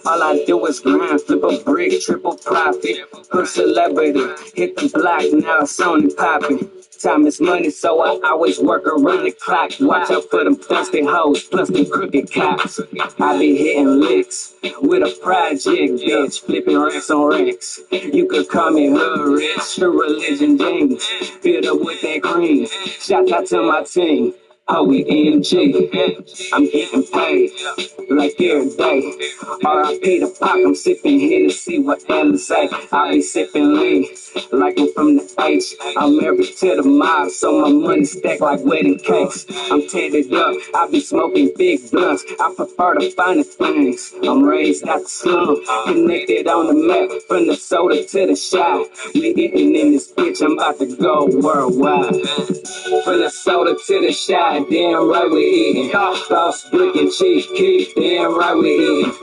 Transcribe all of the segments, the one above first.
All I do is grind, flip a brick, triple profit. Hood celebrity, hit the block, now it's on and popping. Time is money, so I always work around the clock. Watch out for them thirsty hoes, plus them crooked cops. I be hitting licks with a project, bitch, flipping racks on racks. You could call me hood rich, true religion jeans, filled up with that green. Shout out to my team. OEMG, I'm getting paid like every day. R.I.P. the Pac, I'm sipping here to see what Ellen say. I be sipping lean like I'm from the H. I'm married to the mob, so my money stack like wedding cakes. I'm tatted up, I be smoking big blunts. I prefer the finer things. I'm raised out the slum, connected on the map from the soda to the shop. We eating in this bitch, I'm about to go worldwide. From the soda to the shot, damn right we eatin'. Boss brick and cheese, keep, damn right we eatin'.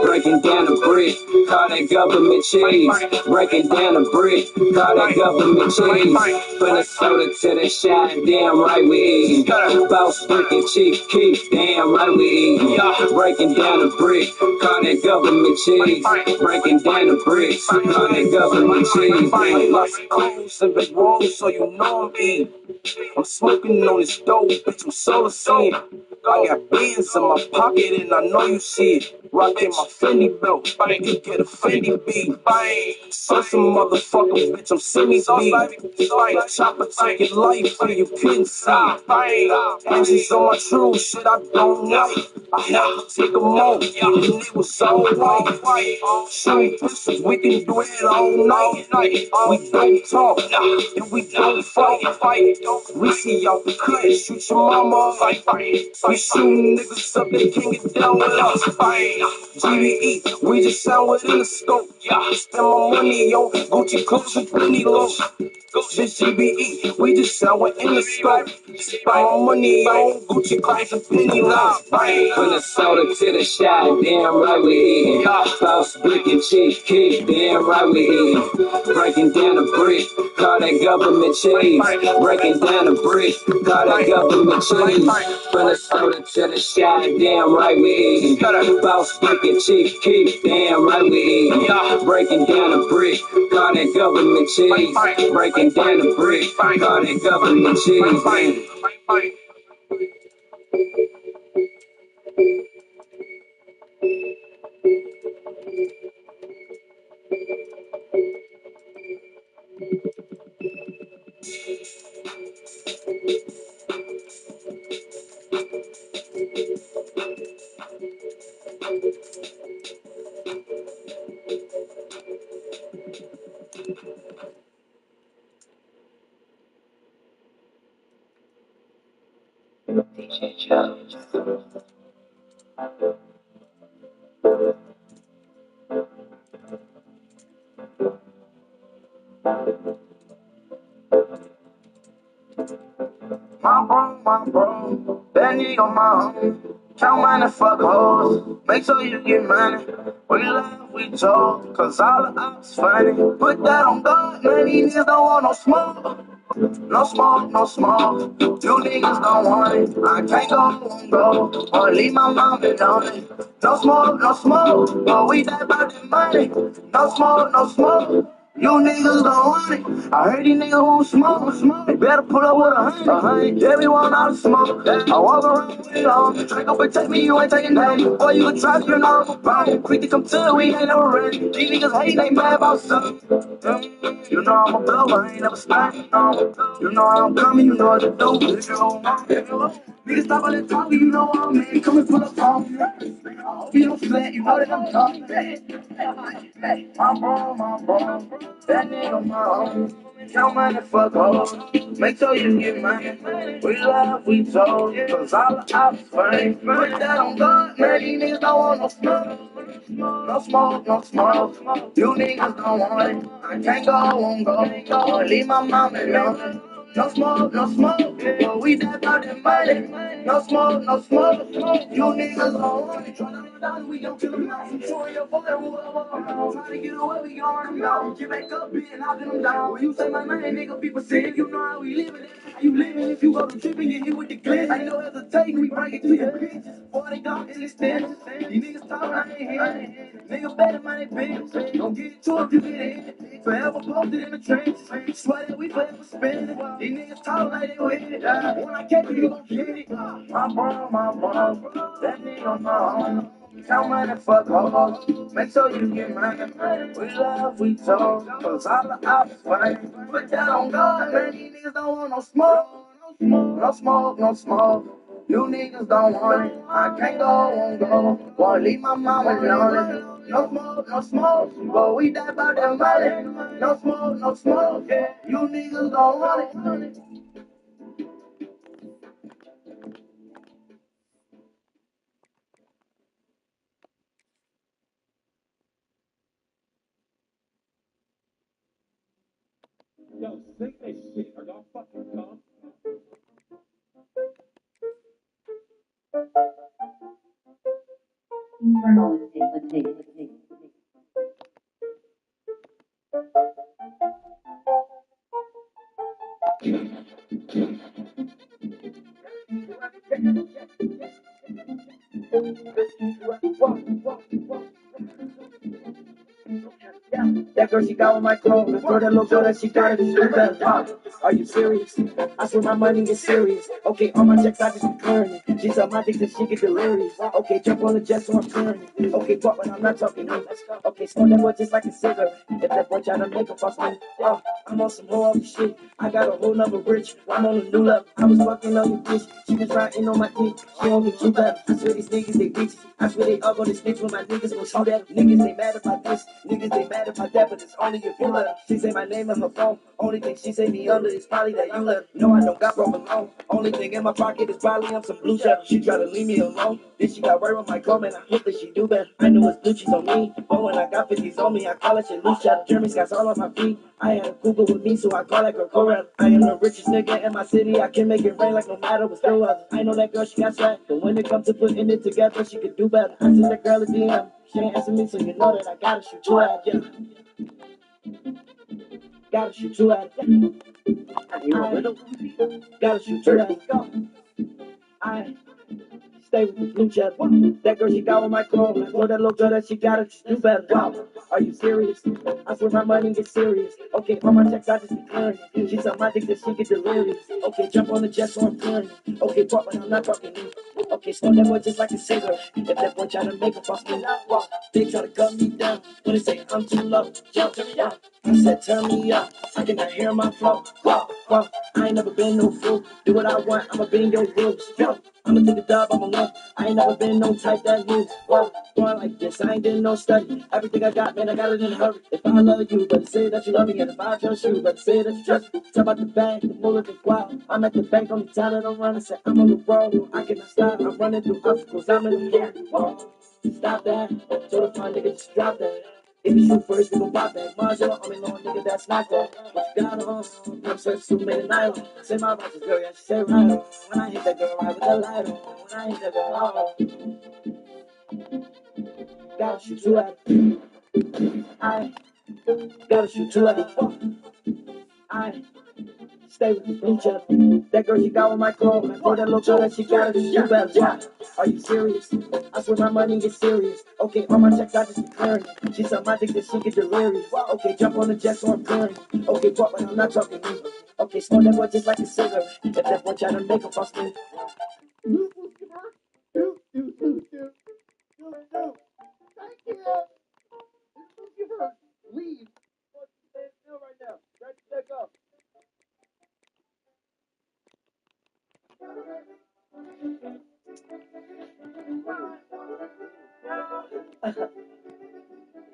Breaking down the brick, call that government cheese. Breaking down the brick, call that government cheese. From the soda to the shot, damn right we eatin'. Boss brick and cheese, keep, damn right we eatin'. Breaking down the brick, call that government cheese. Breaking down the bricks, call that government cheese. Lots of clothes and big rolls, so you know I'm eating. I'm smoking on this dope, bitch, I'm solar seeing. I got beans in my pocket and I know you see it. Rockin' my Fendi belt, you get a Fendi beat. So some motherfucker, bitch, I'm semi-beat. Chopper take your life and you couldn't see. Angels on my true shit I don't like. I have to take them off, and it was alright. Shooting pistols, we can do it all night. We don't talk, and we don't fight. We see y'all cut, shoot your mama. We shooting niggas up, they can't get down with us. GBE, we just sound within the scope. Spend my money on Gucci clothes and plenty low. This GBE, we just sound within the scope. Spend my money on Gucci clothes and plenty low. From the soda to the shot, damn right we eatin'. Boss brick and cheese, keep, damn right we eatin'. Breaking down the brick, call that government cheese. Breaking down the brick, call that government cheese. From the soda to the shot, damn right we eatin'. Boss brick and cheese, keep, damn right we eatin'. Breaking down the brick, call that government cheese. Breaking down the brick, call that government cheese. DJ Joe. My bro, that nigga my own. Count money, fuck hoes. Make sure you get money. We love, we told, cause all the ops funny. Put that on God, man, these niggas don't want no smoke. No smoke, no smoke. You niggas don't want it. I can't go, or leave my mom alone. No smoke, no smoke. But we die about the money. No smoke, no smoke. You niggas don't want it. I heard these niggas won't smoke. They better pull up with 100. Everyone out of smoke. I walk around with it on. Drink up and take me, you ain't taking that. Boy, you can try, you know I'm a problem. Quick to come to, we ain't never ready. These niggas hate, they mad about something. You know I'm a blower, I ain't never starting. You know I'm coming, you know what to do. Niggas stop all that talking, you know what I'm in. Come and pull up on me. I hope you don't flat, you know that I'm talking. My bro, that nigga my own. Count money, fuck hoes. Make sure you get money. We love, we told. Cause all the ops funny. Put that on God, man, these niggas don't want no smoke. No smoke, no smoke. You niggas don't want it. I can't go, won't go. Or leave my mom alone. No smoke, no smoke. But we die about the money. No smoke, no smoke. You niggas don't want it. We gon' kill them all. Show your boy whoever. Try to get away, we gon' run them down. Get back up, bitch, and I'll get them down. When you say my name, nigga, people say it. You know how we living. How you living? If you go to trip and get hit with the glitch, ain't no hesitation. We bring it to your bitches. Boy, they got in the stand. These niggas talking, I ain't here. Nigga better mind they bitch. Don't get it to them, you get it. Forever posted in the trenches. Swear that we forever spinning. These niggas talk like they with it. When I catch you, you gon' get it. My bro. That nigga my own. Count money, fuck all. Make sure you get money. We love, we told. Cause all the ops fight. Put that on God, man. These niggas don't want no smoke. No smoke. You niggas don't want it. I can't go, won't go. Won't leave my mama lonely. No smoke. But we die about that money. No smoke. Yeah. You niggas don't want it. Yo, sing this shit. Are y'all fucking dumb? That girl, she got on my clothes. Let's throw that little girl that she got it. You better pop. Are you serious? I swear my money is serious. Okay, all my checks I just be clearing it. She suck my dick that she get delirious. Okay, jump on the jet so I'm clearing it. Okay, talk when I'm not talking. Okay, smoke that boy just like a cigarette. If that boy try to make a fuss me, I'm on some whole other shit. I got a whole number rich. I'm on a new level. I was fucking on your bitch. She was riding on my dick. She on me too bad. I swear these niggas they bitches. I swear they all gonna snitch when my niggas gon' shoot at them. Niggas they mad about this. Niggas they mad about that, but it's only if you let her. She say my name on her phone. Only thing she say me under is probably that you let her. No, I don't got broke alone. Only thing in my pocket is probably on some blue cheddar. She try to leave me alone. Then she got right on my comment. I hope that she do better. I knew it's blue cheese on me. But when I got 50s on me, I call that shit loose cheddar. Jeremy's got all on my feet. I had a cougar with me, so I call that girl Coretta. I am the richest nigga in my city. I can make it rain like no matter what's the weather. I know that girl, she got swag. But when it comes to putting it together, she could do better. I sent that girl a DM. She ain't answer me, so you know that I gotta shoot you out. Yeah. Gotta shoot you out. Gotta shoot you out. I stay with the blue cheddar. That girl, she got on my clothes. I told that little girl that she got it. You better. Wow. Are you serious? I swear my money gets serious. Okay, all my checks I just be clearing it. She suck my dick that she get delirious. Okay, jump on the jet so I'm clearing it. Okay, talk when I'm not talking to you. Okay, smoke that boy just like a cigarette. If that boy try to make a fuss me, they try to cut me down. When they say I'm too low, jump to me up. I said turn me up. I cannot hear my flow. Whoa. I ain't never been no fool. Do what I want, I'ma be in your rules. Yo, I'ma take a dub, I'ma love. I ain't never been no type that moves. Whoa, going like this, I ain't did no study. Everything I got, man, I got it in a hurry. If I love you, better say that you love me. And if I trust you, better say that you trust me. Talk about the bag, the bullet, the wild. I'm at the bank, only time that I'm running. Say I'm on the road, I cannot stop. I'm running through obstacles, I'm in the air. Whoa, stop that. Told the fine nigga, just drop that. If you shoot first, we gon' pop that. Marshall, I'm in on nigga, that's not that. What you got on? I'm such too many nights. Say my righteous girl, yeah, she say right on. When I hit that girl, right with the light on. When I hit that girl, gotta shoot you at it. I gotta shoot you at it. I stay with the blue cheddar. That girl, she got on my clothes. I told that little girl that she got it. You better watch. Are you serious? I swear my money gets serious. Okay, all my checks I just be clearing it. She suck my dick that she get delirious. Okay, jump on the jet so I'm clearing it. Okay, talk when I'm not talking to you. Okay, smoke that boy just like a cigarette. If that boy try to make a fuss me.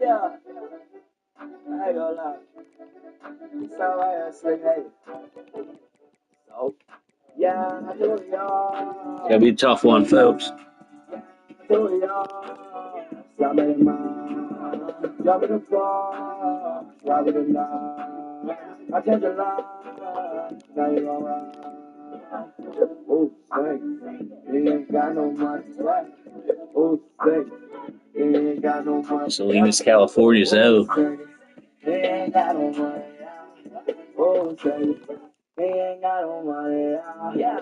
Yeah, I ain't gonna lie. It's alright, I say hey. So, yeah, I do y'all. Gonna be a tough one, folks. Do y'all. Stop it, man. Drop it the floor. Drop it line. I change the line. Now you gon' ride. Oh, sick. You ain't got no money. Oh, sick. Salinas, California's out. He ain't got no money. Oh, say, he ain't got no money. Yeah.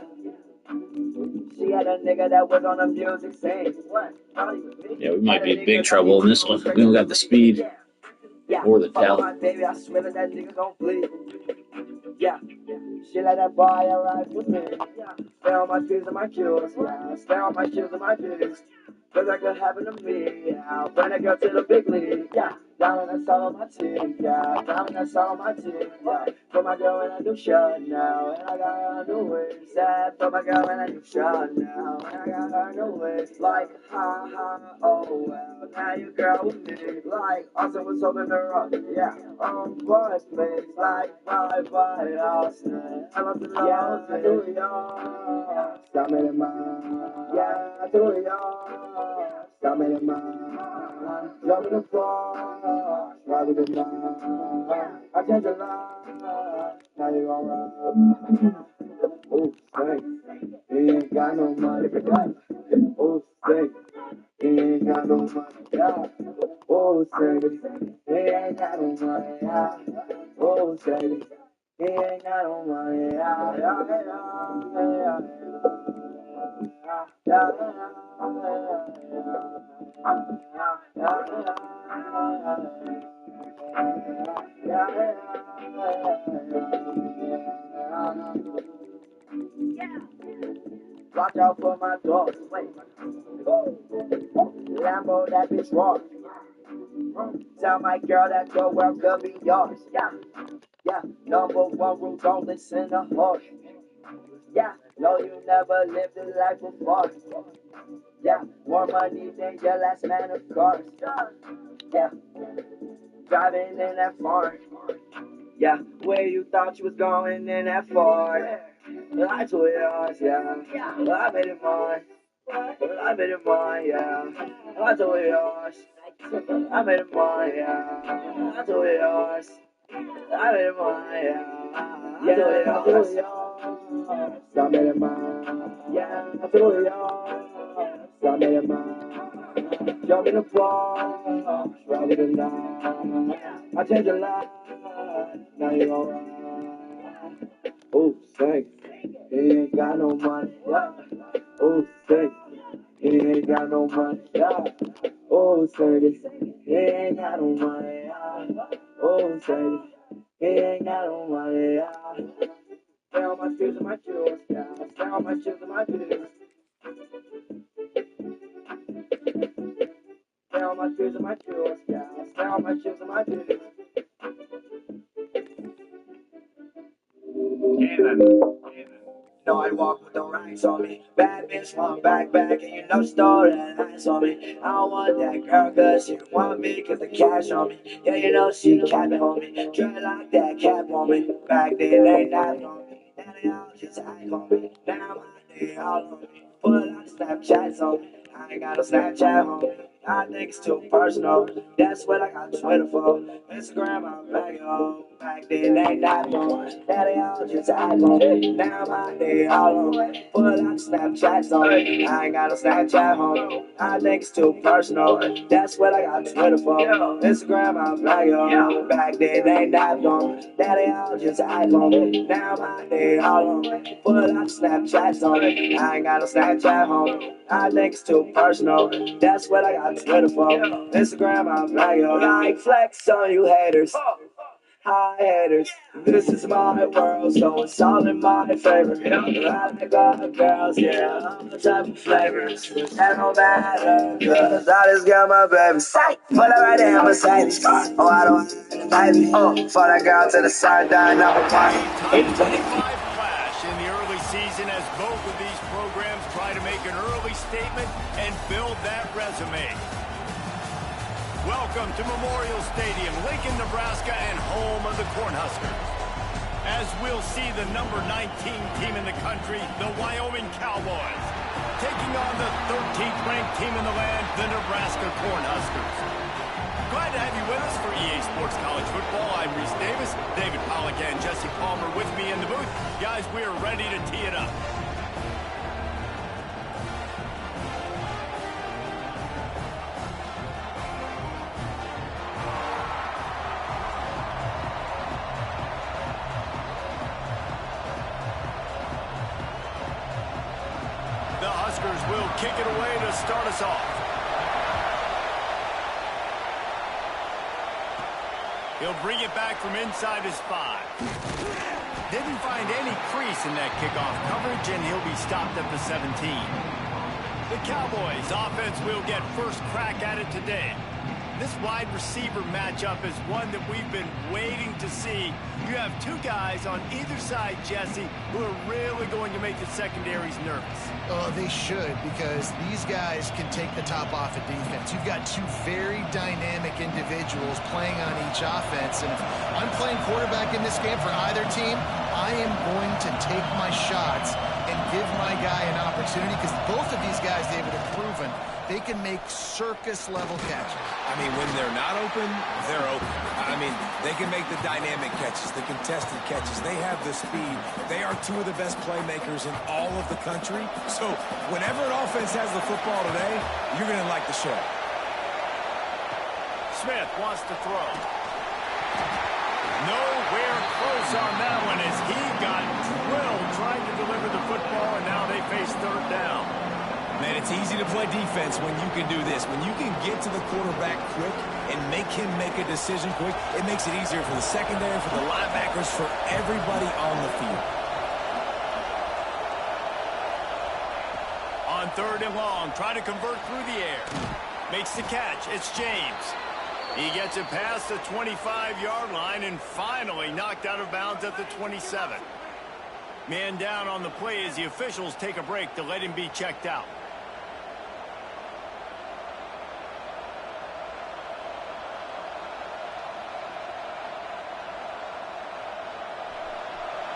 She had a nigga that was on the music scene. Yeah, we might be in big trouble in this one. We don't got the speed or the talent. Baby, I swear that nigga gon' bleed. Yeah. She let that boy arrive with me. Stay on my P's and my Q's. Yeah. Stay on my Q's and my P's. Cause that could happen to me. Yeah. Bring a girl to the big league. Yeah. Diamond that's all on my team. Yeah. Diamond that's all on my team. Yeah. Put my girl in a new shirt now. And I got her new ways. Yeah. Put my girl in a new shirt now. And I got her new ways. Like, ha ha, oh well. Now you girl with me. Like, Austin was hoping to rock. Yeah. Boys, please. Like, bye, Austin. I love the love. Yeah, I do, y'all. Stop me in my. Yeah, I do, y'all. Stop me in my. Love in the floor. Love in the night. I change your life. Now you gon' run. Oh, say. He ain't got no money. Oh, say. He ain't got no money. Yeah. Oh, say. He ain't got no money. Yeah. Oh, say. He ain't got no money. Yeah. Yeah, yeah, yeah, yeah. Watch out for my dogs. Lambo, that bitch raw. Tell my girl that your world could be yours. Yeah, yeah. Number one rule, don't listen to horse. Yeah, no, you never lived a life before. Yeah, more money than your last man, of course. Yeah, driving in that Ford. Yeah, where you thought you was going in that Ford. I told yours, yeah. I made it mine. I made it mine, yeah. I told yours. I made it mine, yeah. I told yours. I made it mine, yeah. I told yours. I made it mine, yeah. I told yours. I made it mine. Jump in the fall, rub it tonight. I changed your life, now you gon' ride. Oh, say, he ain't got no money, yeah. Oh, say, he ain't got no money, yeah. Oh, say, he ain't got no money, yeah. Oh, say, he ain't got no money, yeah. Stay on my shoes and my shoes, yeah. Stay on my shoes and my shoes. Stay on my shoes and my shoes, yeah. Stay on my shoes and my shoes. No, I walk with the racks on me. Bad bitch, one backpack, and you know she stole that ass on me. I don't want that girl, cause she want me, cause the cash on me. Yeah, you know she capping on me. Try like that cap on me. Back then, they not on me. Now they all just act on me. Now they all on me. Pull out Snapchats on me. I ain't got no Snapchat on me. I think it's too personal. That's what I got Twitter for. Instagram, I'm back home. Back then, they not on me. Now they all just act on me. Now they all on me. Pull out Snapchats on me. I ain't got no Snapchat on me. I think it's too personal. That's what I got Twitter for. Instagram, I'm back home. Back then, they not on me. Now they all just act on me. Now they all on me. Pull out Snapchats on me. I ain't got no Snapchat on me. I think it's too personal. That's what I got Twitter for. Instagram, I'm back home. Like flex on you haters. Hi haters, this is my world, so it's all in my favor. I like all the girls, yeah, all the type of flavors. That don't matter, cause I just got my baby. Put her right there, Mercedes. Oh, I don't want baby. For that girl to the side, die number one. 25 clash in the early season as both of these programs try to make an early statement and build that resume. Welcome to Memorial Stadium, Lincoln, Nebraska, and home of the Cornhuskers. As we'll see the number 19 team in the country, the Wyoming Cowboys, taking on the 13th ranked team in the land, the Nebraska Cornhuskers. Glad to have you with us for EA Sports College Football. I'm Reese Davis, David Pollock, and Jesse Palmer with me in the booth. Guys, we are ready to tee it up. kick it away to start us off. He'll bring it back from inside his 5. Didn't find any crease in that kickoff coverage, and he'll be stopped at the 17. The Cowboys offense will get first crack at it today. This wide receiver matchup is one that we've been waiting to see. You have two guys on either side, Jesse, who are really going to make the secondaries nervous. Oh, they should, because these guys can take the top off of defense. You've got two very dynamic individuals playing on each offense, and if I'm playing quarterback in this game for either team, I am going to take my shots and give my guy an opportunity, because both of these guys, David, have proven they can make circus-level catches. I mean, when they're not open, they're open. I mean, they can make the dynamic catches, the contested catches. They have the speed. They are two of the best playmakers in all of the country. So whenever an offense has the football today, you're going to like the show. Smith wants to throw. Nowhere close on that one as he got drilled trying to deliver the football, and now they face third down. Man, it's easy to play defense when you can do this. When you can get to the quarterback quick and make him make a decision quick, it makes it easier for the secondary, for the linebackers, for everybody on the field. On 3rd and long, trying to convert through the air. Makes the catch. It's James. He gets it past the 25-yard line and finally knocked out of bounds at the 27. Man down on the play as the officials take a break to let him be checked out.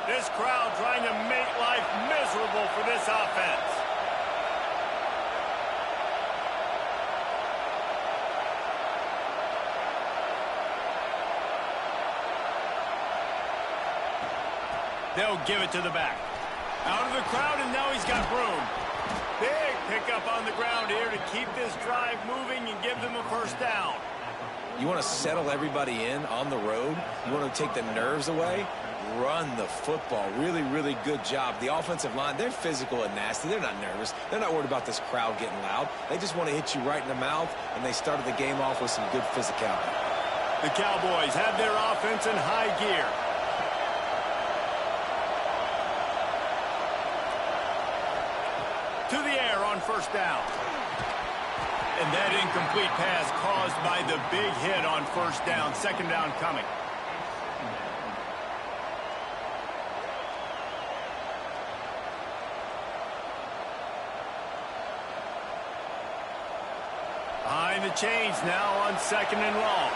This crowd trying to make life miserable for this offense. They'll give it to the back. Out of the crowd, and now he's got room. Big pickup on the ground here to keep this drive moving and give them a first down. You want to settle everybody in on the road? You want to take the nerves away? Run the football. Really, really good job. The offensive line, they're physical and nasty. They're not nervous. They're not worried about this crowd getting loud. They just want to hit you right in the mouth, and they started the game off with some good physicality. The Cowboys have their offense in high gear. To the air on first down. And that incomplete pass caused by the big hit on first down. Second down coming. Behind the chains now on 2nd and long.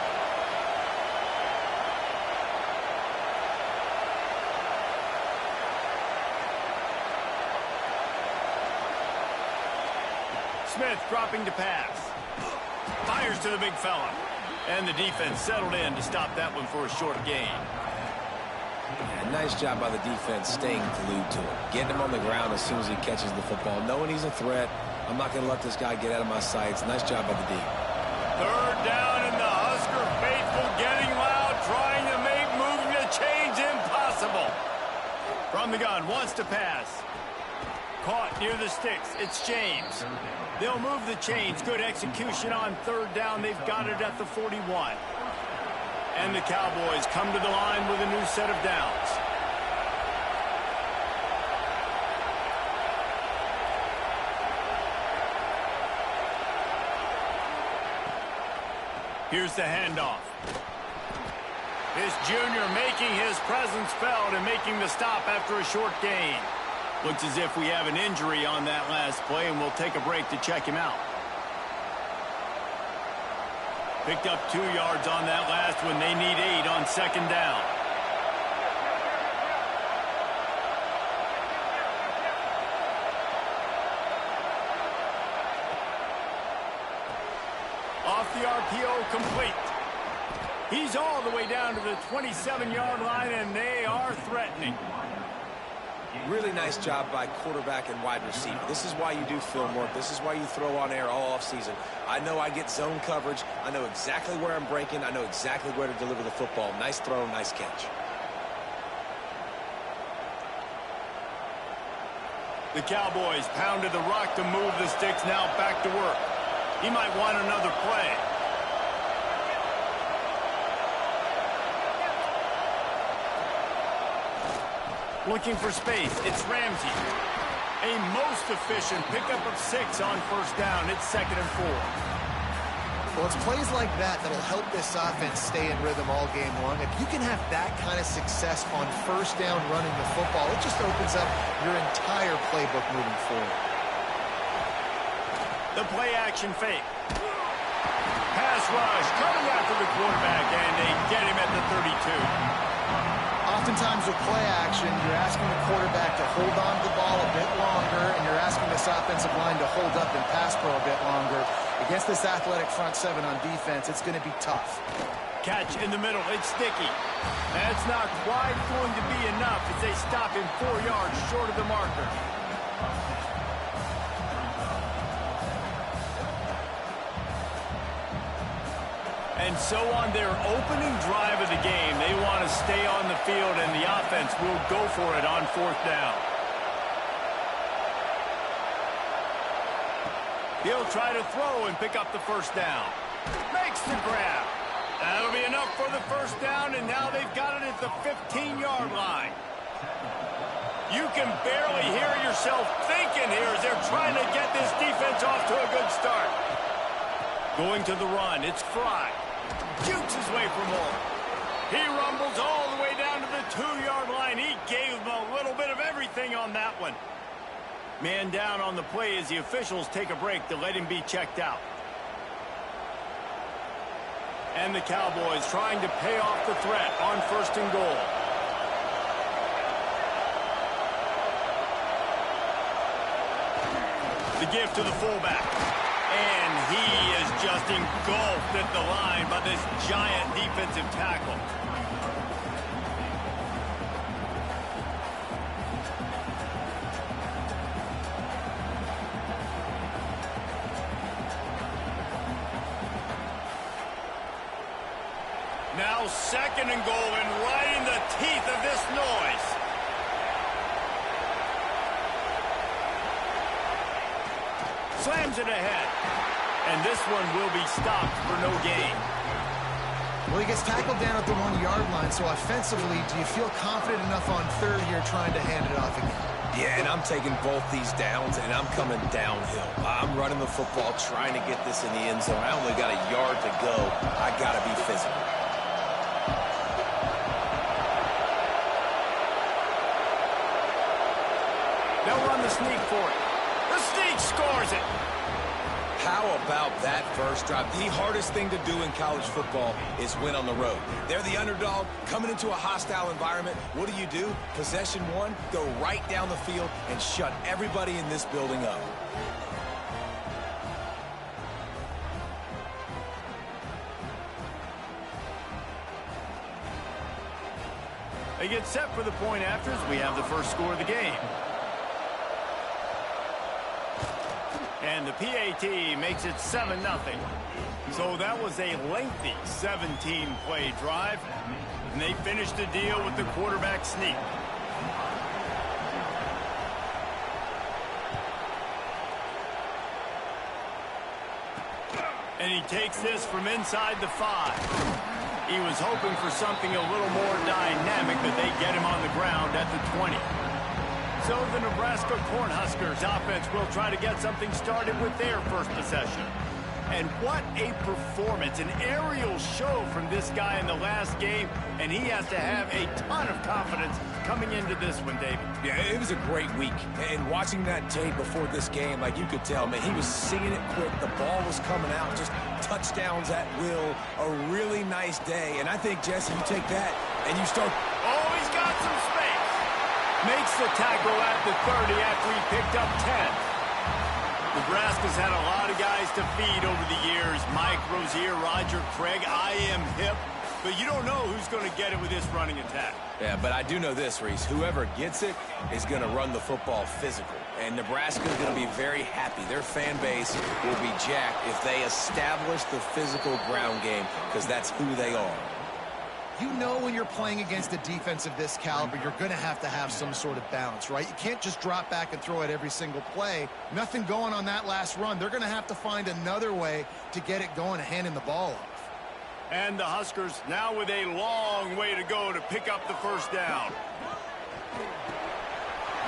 Smith dropping to pass. Fires to the big fella. And the defense settled in to stop that one for a short gain. Yeah, nice job by the defense staying glued to him. Getting him on the ground as soon as he catches the football. Knowing he's a threat. I'm not going to let this guy get out of my sights. Nice job by the D. 3rd down, and the Husker faithful getting loud, trying to make moving the chains impossible. From the gun, wants to pass. Caught near the sticks. It's James. They'll move the chains. Good execution on 3rd down. They've got it at the 41. And the Cowboys come to the line with a new set of downs. Here's the handoff. This junior making his presence felt and making the stop after a short gain. Looks as if we have an injury on that last play, and we'll take a break to check him out. Picked up 2 yards on that last one. They need 8 on 2nd down. Off the RPO, complete. He's all the way down to the 27-yard line, and they are threatening. Really nice job by quarterback and wide receiver. This is why you do film work. This is why you throw on air all offseason. I know I get zone coverage. I know exactly where I'm breaking. I know exactly where to deliver the football. Nice throw, nice catch. The Cowboys pounded the rock to move the sticks, now back to work. He might want another play. Looking for space, it's Ramsey. A most efficient pickup of 6 on first down. It's 2nd and 4. Well, it's plays like that that'll help this offense stay in rhythm all game long. If you can have that kind of success on first down running the football, it just opens up your entire playbook moving forward. The play action fake. Pass rush coming after the quarterback, and they get him at the 32. Oftentimes with play action, you're asking the quarterback to hold on to the ball a bit longer, and you're asking this offensive line to hold up and pass pro a bit longer. Against this athletic front 7 on defense, it's going to be tough. Catch in the middle, it's sticky. That's not quite going to be enough as they stop him 4 yards short of the marker. And so on their opening drive of the game, they want to stay on the field, and the offense will go for it on 4th down. He'll try to throw and pick up the first down. Makes the grab. That'll be enough for the first down, and now they've got it at the 15-yard line. You can barely hear yourself thinking here as they're trying to get this defense off to a good start. Going to the run, it's Fry. Jukes his way for more. He rumbles all the way down to the 2-yard line. He gave them a little bit of everything on that one. Man down on the play as the officials take a break to let him be checked out. And the Cowboys trying to pay off the threat on 1st and goal. The give to the fullback. And he is just engulfed at the line by this giant defensive tackle. Now 2nd and goal, and right in the teeth of this noise. Slams it ahead. And this one will be stopped for no gain. Well, he gets tackled down at the 1-yard line, so offensively, do you feel confident enough on 3rd here trying to hand it off again? Yeah, and I'm taking both these downs, and I'm coming downhill. I'm running the football, trying to get this in the end zone. I only got a yard to go. I got to be physical. They'll run the sneak for it. The sneak scores it. How about that first drive? The hardest thing to do in college football is win on the road. They're the underdog coming into a hostile environment. What do? Possession 1, go right down the field and shut everybody in this building up. They get set for the point after as we have the first score of the game. And the PAT makes it 7-0. So that was a lengthy 17-play drive. And they finished the deal with the quarterback sneak. And he takes this from inside the 5. He was hoping for something a little more dynamic, but they get him on the ground at the 20. So the Nebraska Cornhuskers offense will try to get something started with their first possession. And what a performance, an aerial show from this guy in the last game, and he has to have a ton of confidence coming into this one, David. Yeah, it was a great week, and watching that tape before this game, like you could tell, man, he was singing it quick, the ball was coming out, just touchdowns at will, a really nice day, and I think, Jesse, you take that, and you start... Oh, he's got some space. Makes the tackle at the 30 after he picked up 10. Nebraska's had a lot of guys to feed over the years. Mike Rozier, Roger Craig, I am hip. But you don't know who's going to get it with this running attack. Yeah, but I do know this, Reese. Whoever gets it is going to run the football physical. And Nebraska's going to be very happy. Their fan base will be jacked if they establish the physical ground game, because that's who they are. You know when you're playing against a defense of this caliber, you're going to have some sort of balance, right? You can't just drop back and throw it every single play. Nothing going on that last run. They're going to have to find another way to get it going and handing the ball off. And the Huskers now with a long way to go to pick up the first down.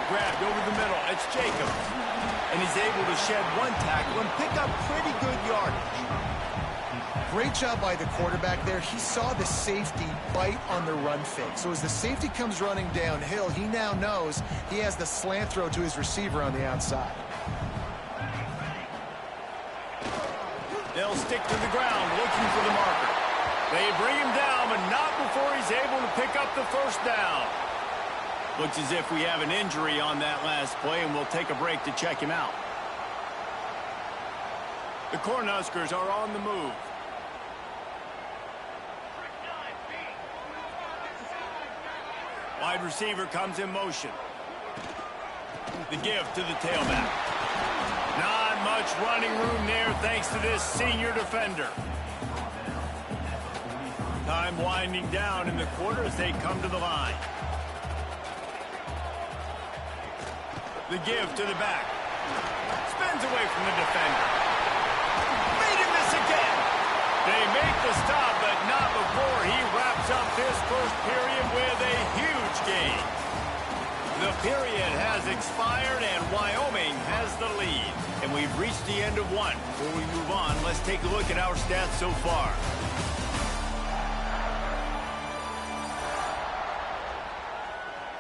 Grabbed over the middle. It's Jacobs. And he's able to shed one tackle and pick up pretty good yardage. Great job by the quarterback there. He saw the safety bite on the run fake. So as the safety comes running downhill, he now knows he has the slant throw to his receiver on the outside. They'll stick to the ground looking for the marker. They bring him down, but not before he's able to pick up the first down. Looks as if we have an injury on that last play, and we'll take a break to check him out. The Cornhuskers are on the move. Wide receiver comes in motion. The give to the tailback. Not much running room there thanks to this senior defender. Time winding down in the quarter as they come to the line. The give to the back. Spins away from the defender. Made him miss again. They make the stop, but not before he wraps up this first period with a huge gain. The period has expired and Wyoming has the lead. And we've reached the end of one. Before we move on, let's take a look at our stats so far.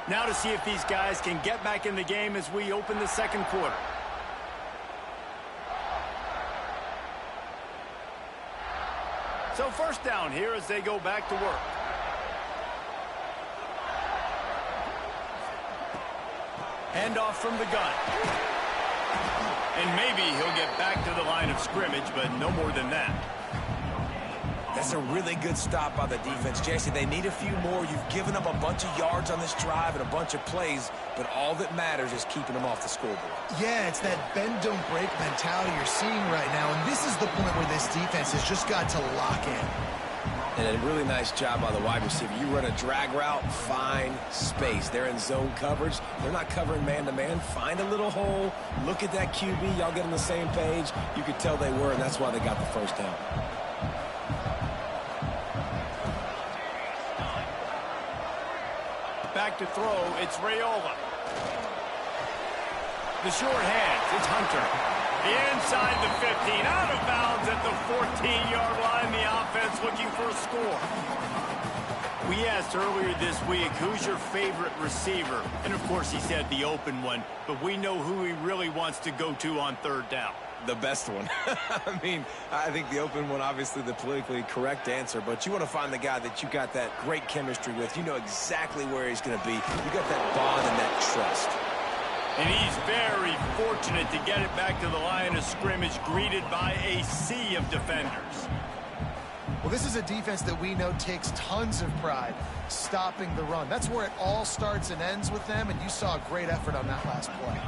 Now to see if these guys can get back in the game as we open the second quarter. So first down here as they go back to work. Handoff from the gun. And maybe he'll get back to the line of scrimmage, but no more than that. That's a really good stop by the defense. Jesse, they need a few more. You've given up a bunch of yards on this drive and a bunch of plays, but all that matters is keeping them off the scoreboard. Yeah, it's that bend, don't break mentality you're seeing right now, and this is the point where this defense has just got to lock in. And a really nice job by the wide receiver. You run a drag route, find space. They're in zone coverage. They're not covering man-to-man. Find a little hole. Look at that QB. Y'all get on the same page. You could tell they were, and that's why they got the first down. Back to throw, it's Raiola. The short hands, it's Hunter. Inside the 15, out of bounds at the 14-yard line. The offense looking for a score. We asked earlier this week, who's your favorite receiver? And of course he said the open one, but we know who he really wants to go to on third down. The best one. I mean, I think the open one, obviously the politically correct answer, but you want to find the guy that you got that great chemistry with. You know exactly where he's going to be. You got that bond and that trust. And he's very fortunate to get it back to the line of scrimmage, greeted by a sea of defenders. Well, this is a defense that we know takes tons of pride stopping the run. That's where it all starts and ends with them, and you saw a great effort on that last play.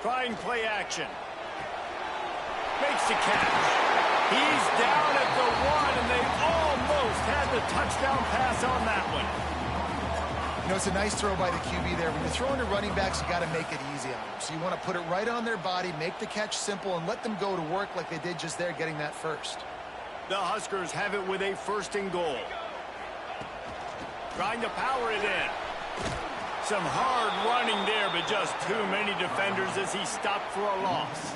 Trying play action. Makes the catch. He's down at the 1, and they almost had the touchdown pass on that one. You know, it's a nice throw by the QB there. When you're throwing to running backs, you got to make it easy on them. So you want to put it right on their body, make the catch simple, and let them go to work like they did just there, getting that first. The Huskers have it with a 1st and goal. Trying to power it in. Some hard running there, but just too many defenders as he stopped for a loss.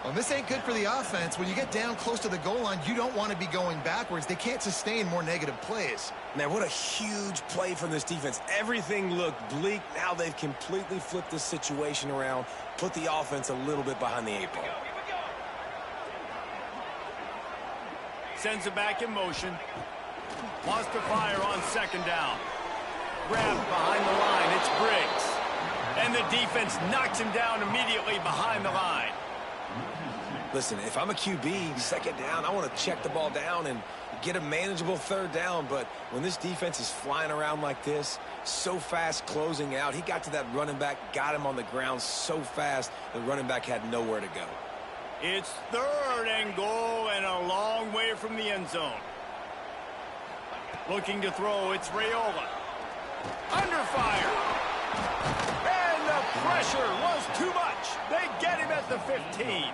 Well, this ain't good for the offense. When you get down close to the goal line, you don't want to be going backwards. They can't sustain more negative plays. Man, what a huge play from this defense. Everything looked bleak. Now they've completely flipped this situation around, put the offense a little bit behind the 8 ball. Sends it back in motion. Wants to fire on 2nd down. Grabbed behind the line, it's Briggs. And the defense knocks him down immediately behind the line. Listen, if I'm a QB, 2nd down, I want to check the ball down and get a manageable 3rd down. But when this defense is flying around like this, so fast closing out, he got to that running back, got him on the ground so fast, the running back had nowhere to go. It's 3rd and goal and a long way from the end zone. Looking to throw, it's Raiola. Under fire. And the pressure was too much. They get him at the 15.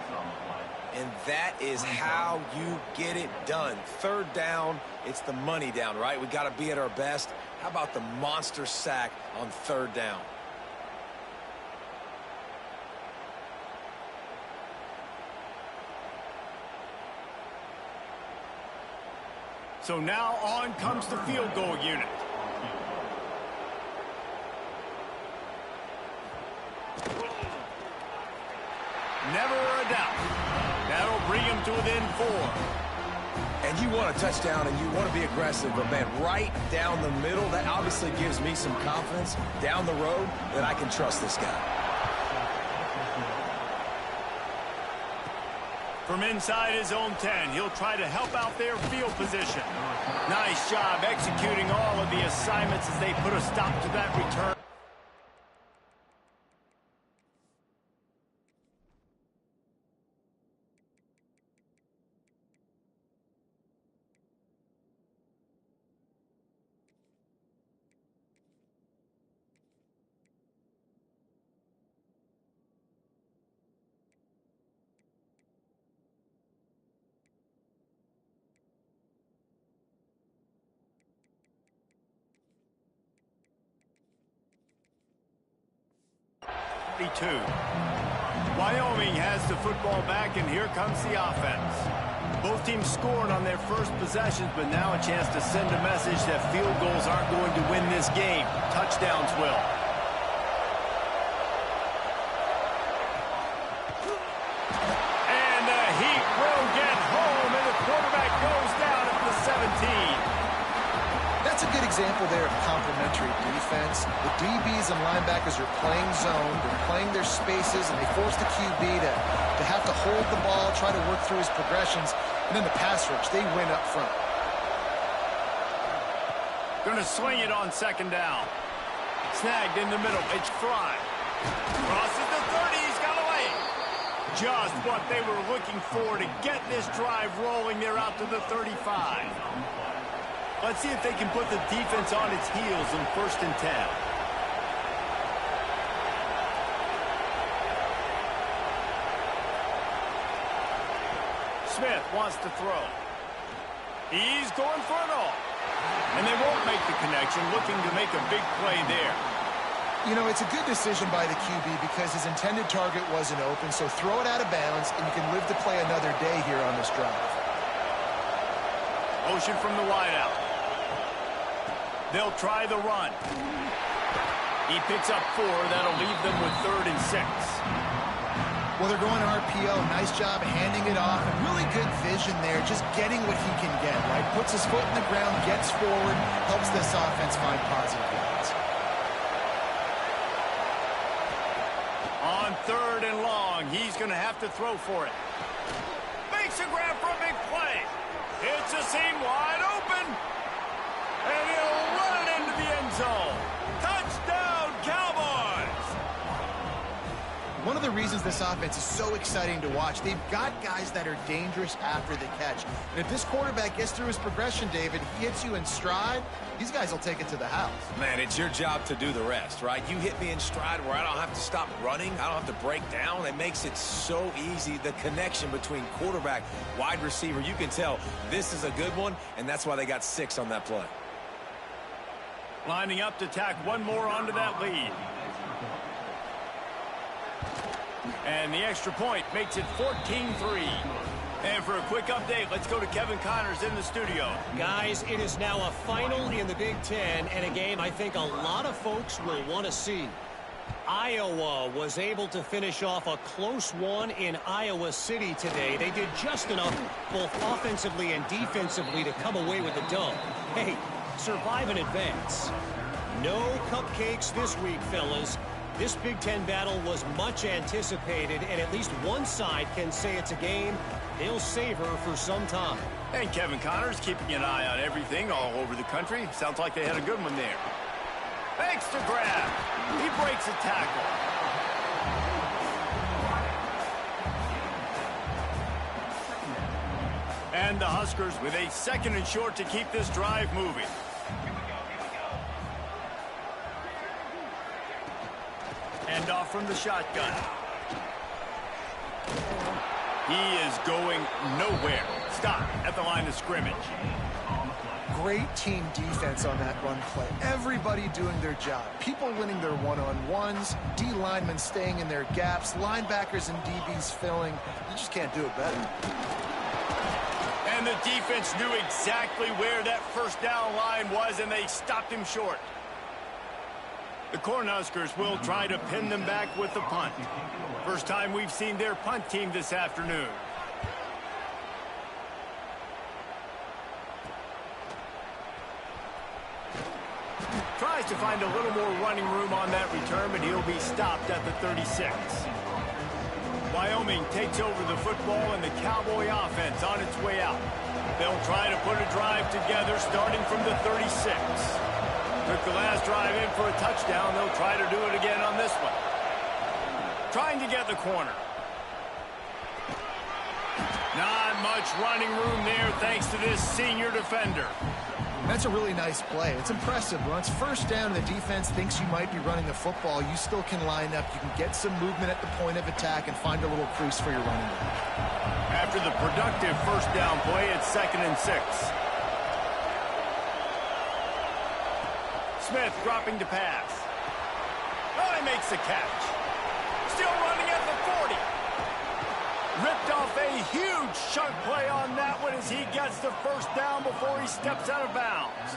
And that is how you get it done. 3rd down, it's the money down, right? We got to be at our best. How about the monster sack on 3rd down? So now on comes the field goal unit. Never a doubt. That'll bring him to within 4. And you want a touchdown and you want to be aggressive, but man, right down the middle, that obviously gives me some confidence down the road that I can trust this guy. From inside his own 10, he'll try to help out their field position. Nice job executing all of the assignments as they put a stop to that return. Wyoming has the football back, and here comes the offense. Both teams scored on their first possessions, but now a chance to send a message that field goals aren't going to win this game. Touchdowns will. And the Heat will get home, and the quarterback goes down at the 17. That's a good example there of complementary defense. The DBs and linebackers are playing zone, they're playing their spaces, and they force the QB to have to hold the ball, try to work through his progressions, and then the pass rush, they win up front. Going to swing it on 2nd down. Snagged in the middle, it's Fry. Crosses the 30, he's got away. Just what they were looking for to get this drive rolling. They're out to the 35. Let's see if they can put the defense on its heels in 1st and 10. Smith wants to throw. He's going for it all. And they won't make the connection, looking to make a big play there. You know, it's a good decision by the QB because his intended target wasn't open, so throw it out of bounds, and you can live to play another day here on this drive. Motion from the wideout. They'll try the run. He picks up 4. That'll leave them with 3rd and 6. Well, they're going RPO. Nice job handing it off. And really good vision there, just getting what he can get, right? Puts his foot in the ground, gets forward, helps this offense find positive yards. On 3rd and long, he's going to have to throw for it. Makes a grab for a big play. It's a seam wide open. And he'll run it into the end zone. Touchdown, Cowboys! One of the reasons this offense is so exciting to watch, they've got guys that are dangerous after the catch. And if this quarterback gets through his progression, David, he hits you in stride, these guys will take it to the house. Man, it's your job to do the rest, right? You hit me in stride where I don't have to stop running. I don't have to break down. It makes it so easy. The connection between quarterback, wide receiver, you can tell this is a good one, and that's why they got 6 on that play. Lining up to tack one more onto that lead. And the extra point makes it 14-3. And for a quick update, let's go to Kevin Connors in the studio. Guys, it is now a final in the Big Ten, and a game I think a lot of folks will want to see. Iowa was able to finish off a close one in Iowa City today. They did just enough, both offensively and defensively, to come away with the dub. Hey, survive and advance. No cupcakes this week, fellas. This Big Ten battle was much anticipated, and at least one side can say it's a game they'll savor for some time. And Kevin Connors keeping an eye on everything all over the country. Sounds like they had a good one there. Thanks to grab. He breaks a tackle. And the Huskers with a 2nd and short to keep this drive moving. Hand off from the shotgun. He is going nowhere. Stop at the line of scrimmage. Great team defense on that run play. Everybody doing their job. People winning their one-on-ones, D linemen staying in their gaps, linebackers and DBs filling. You just can't do it better. And the defense knew exactly where that first down line was, and they stopped him short. The Cornhuskers will try to pin them back with the punt. First time we've seen their punt team this afternoon. Tries to find a little more running room on that return, but he'll be stopped at the 36. Wyoming takes over the football, and the Cowboy offense on its way out. They'll try to put a drive together starting from the 36. Took the last drive in for a touchdown. They'll try to do it again on this one. Trying to get the corner. Not much running room there thanks to this senior defender. That's a really nice play. It's impressive. When it's first down and the defense thinks you might be running the football, you still can line up. You can get some movement at the point of attack and find a little crease for your running back. After the productive first down play, it's 2nd and 6. Smith dropping to pass. Oh, he makes the catch. Still running at the 40. Ripped off a huge chunk play on that one as he gets the first down before he steps out of bounds.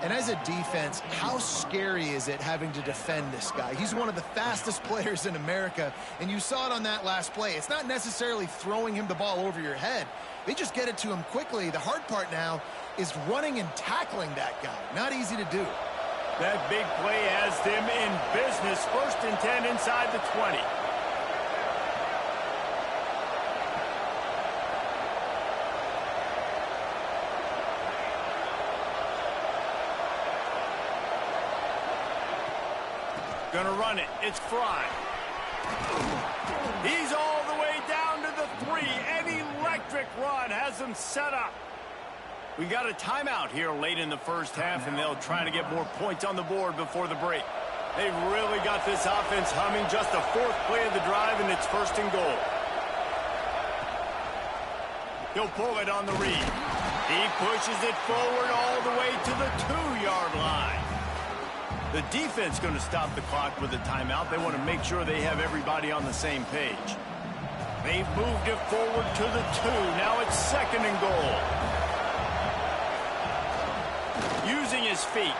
And as a defense, how scary is it having to defend this guy? He's one of the fastest players in America, and you saw it on that last play. It's not necessarily throwing him the ball over your head. They just get it to him quickly. The hard part now is running and tackling that guy. Not easy to do. That big play has them in business. 1st and 10 inside the 20. Gonna run it. It's Fry. He's all the way down to the 3. An electric run has him set up. We got a timeout here late in the first half, and they'll try to get more points on the board before the break. They've really got this offense humming. Just the 4th play of the drive, and it's 1st and goal. He'll pull it on the read. He pushes it forward all the way to the 2-yard line. The defense going to stop the clock with a timeout. They want to make sure they have everybody on the same page. They've moved it forward to the 2. Now it's 2nd and goal. Using his feet.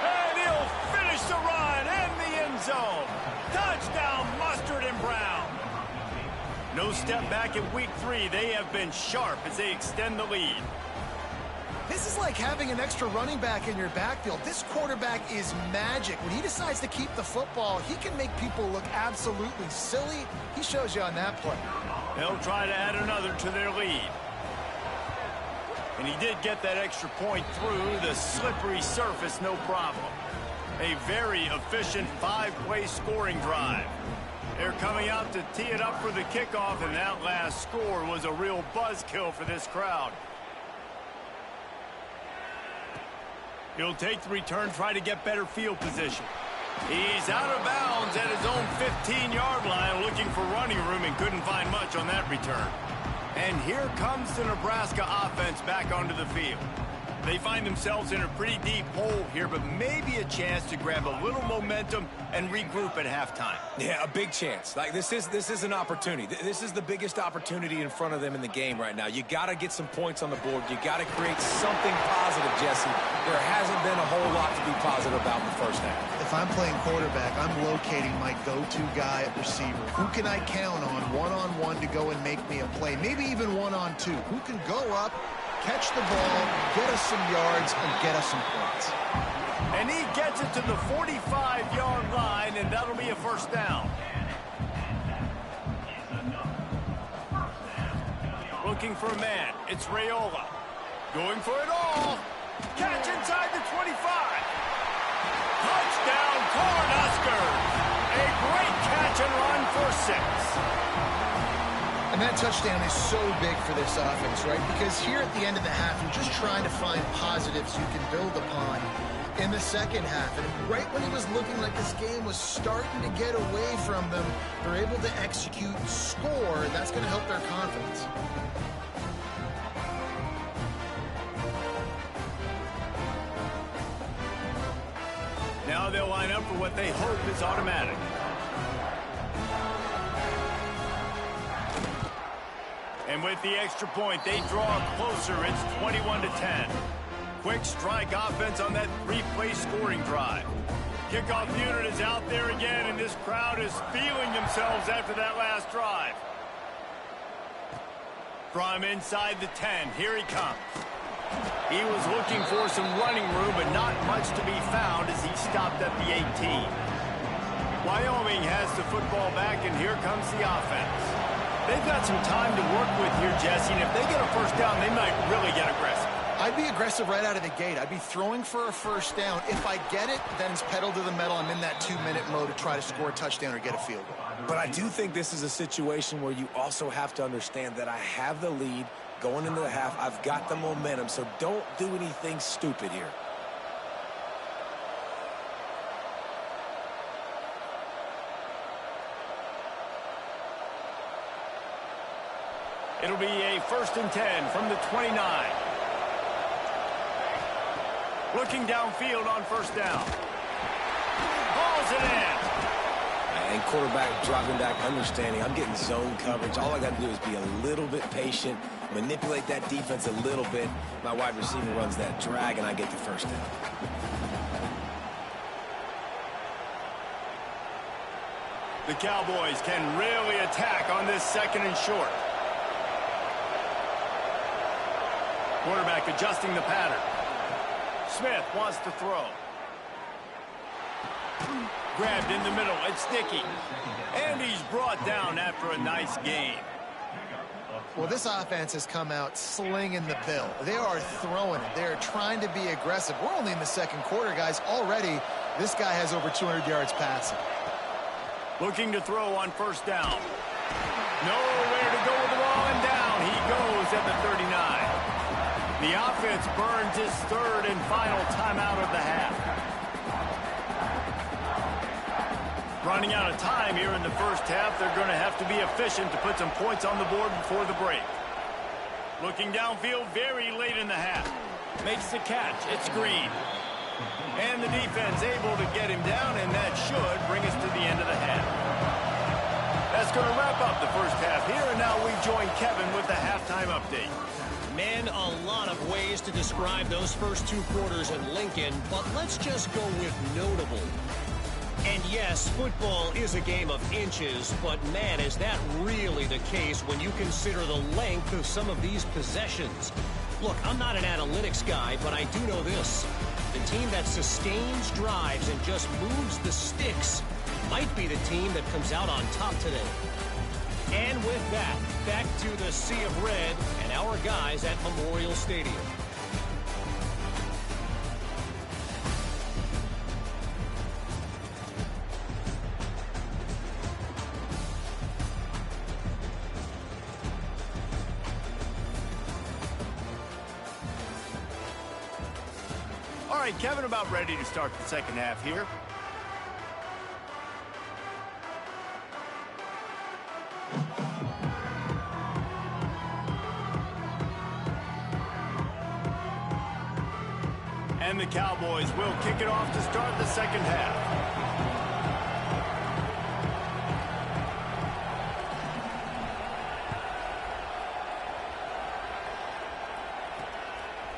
And he'll finish the run in the end zone. Touchdown, Mustard and Brown. No step back in week 3. They have been sharp as they extend the lead. This is like having an extra running back in your backfield. This quarterback is magic. When he decides to keep the football, he can make people look absolutely silly. He shows you on that play. They'll try to add another to their lead. And he did get that extra point through the slippery surface, no problem. A very efficient 5-play scoring drive. They're coming out to tee it up for the kickoff, and that last score was a real buzzkill for this crowd. He'll take the return, try to get better field position. He's out of bounds at his own 15-yard line, looking for running room, and couldn't find much on that return. And here comes the Nebraska offense back onto the field. They find themselves in a pretty deep hole here, but maybe a chance to grab a little momentum and regroup at halftime. Yeah, a big chance. Like this is an opportunity. This is the biggest opportunity in front of them in the game right now. You got to get some points on the board. You got to create something positive, Jesse. There hasn't been a whole lot to be positive about in the first half. If I'm playing quarterback, I'm locating my go-to guy at receiver. Who can I count on one-on-one to go and make me a play? Maybe even one-on-two. Who can go up, catch the ball, get us some yards, and get us some points. And he gets it to the 45-yard line, and that'll be a first down. Looking for a man. It's Raiola. Going for it all. Catch inside the 25. Touchdown, Cornhuskers. A great catch and run for 6. And that touchdown is so big for this offense, right? Because here at the end of the half, you're just trying to find positives you can build upon in the second half. And right when it was looking like this game was starting to get away from them, they're able to execute, score, and that's going to help their confidence. Now they'll line up for what they hope is automatic. And with the extra point, they draw closer. It's 21-10. Quick strike offense on that three-play scoring drive. Kickoff unit is out there again, and this crowd is feeling themselves after that last drive. From inside the 10, here he comes. He was looking for some running room, but not much to be found as he stopped at the 18. Wyoming has the football back, and here comes the offense. They've got some time to work with here, Jesse, and if they get a first down, they might really get aggressive. I'd be aggressive right out of the gate. I'd be throwing for a first down. If I get it, then it's pedal to the metal. I'm in that 2-minute mode to try to score a touchdown or get a field goal. But I do think this is a situation where you also have to understand that I have the lead going into the half. I've got the momentum, so don't do anything stupid here. It'll be a 1st and 10 from the 29. Looking downfield on first down. Hauls it in. And quarterback dropping back, understanding I'm getting zone coverage. All I got to do is be a little bit patient, manipulate that defense a little bit. My wide receiver runs that drag, and I get the first down. The Cowboys can really attack on this 2nd and short. Quarterback adjusting the pattern. Smith wants to throw. Grabbed in the middle. It's Dickey. And he's brought down after a nice game. Well, this offense has come out slinging the bill. They are throwing it. They're trying to be aggressive. We're only in the 2nd quarter, guys. Already, this guy has over 200 yards passing. Looking to throw on first down. Nowhere to go with the ball, and down he goes at the 39. The offense burns his 3rd and final timeout of the half. Running out of time here in the first half. They're going to have to be efficient to put some points on the board before the break. Looking downfield very late in the half. Makes the catch. It's Green. And the defense able to get him down, and that should bring us to the end of the half. That's going to wrap up the first half here, and now we join Kevin with the halftime update. Man, a lot of ways to describe those first 2 quarters in Lincoln, but let's just go with notable. And yes, football is a game of inches, but man, is that really the case when you consider the length of some of these possessions. Look, I'm not an analytics guy, but I do know this. The team that sustains drives and just moves the sticks might be the team that comes out on top today. And with that, back to the Sea of Red and our guys at Memorial Stadium. All right, Kevin, about ready to start the second half here. And the Cowboys will kick it off to start the second half.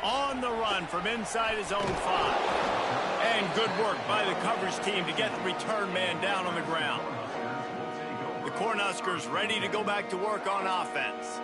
On the run from inside his own 5. And good work by the coverage team to get the return man down on the ground. The Cornhuskers ready to go back to work on offense.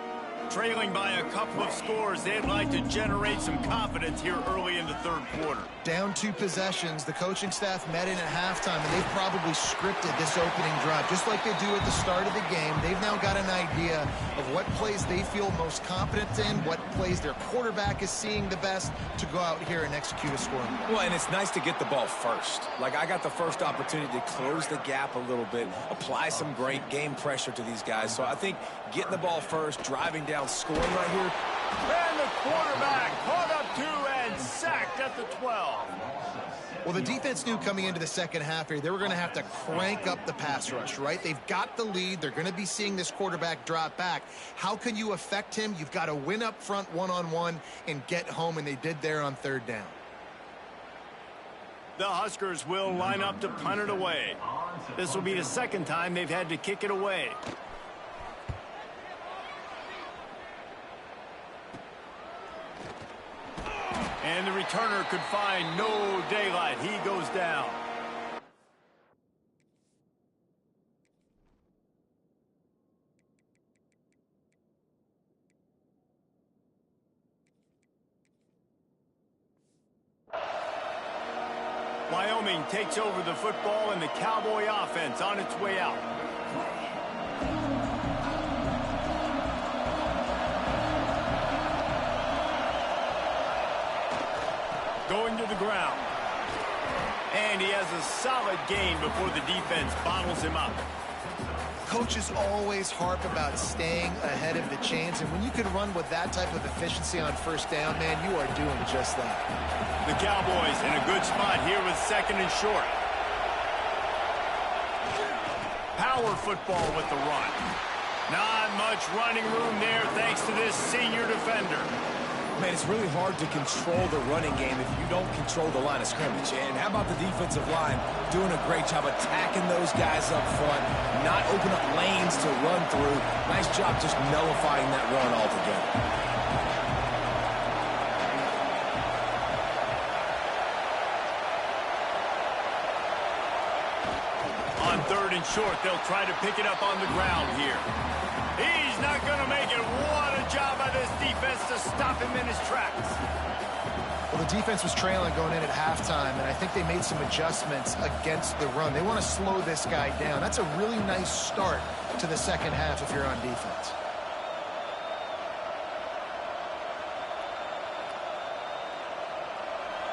Trailing by a couple of scores, they'd like to generate some confidence here early in the third quarter. Down 2 possessions, the coaching staff met in at halftime, and they've probably scripted this opening drive. Just like they do at the start of the game, they've now got an idea of what plays they feel most confident in, what plays their quarterback is seeing the best to go out here and execute a score. Well, and it's nice to get the ball first. Like, I got the first opportunity to close the gap a little bit, apply some great game pressure to these guys. So I think getting the ball first, driving down, scoring right here. And the quarterback caught up to and sacked at the 12. Well, the defense knew coming into the second half here, they were going to have to crank up the pass rush, right? They've got the lead. They're going to be seeing this quarterback drop back. How can you affect him? You've got to win up front one-on-one and get home, and they did there on third down. The Huskers will line up to punt it away. This will be the second time they've had to kick it away. And the returner could find no daylight. He goes down. Wyoming takes over the football and the Cowboy offense on its way out. Going to the ground. And he has a solid gain before the defense bottles him up. Coaches always harp about staying ahead of the chains, and when you can run with that type of efficiency on first down, man, you are doing just that. The Cowboys in a good spot here with second and short. Power football with the run. Not much running room there thanks to this senior defender. Man, it's really hard to control the running game if you don't control the line of scrimmage. And how about the defensive line doing a great job attacking those guys up front, not open up lanes to run through. Nice job just nullifying that run altogether. On third and short, they'll try to pick it up on the ground here. He's not going to make it. What a job by this defense to stop him in his tracks. Well, the defense was trailing going in at halftime, and I think they made some adjustments against the run. They want to slow this guy down. That's a really nice start to the second half if you're on defense.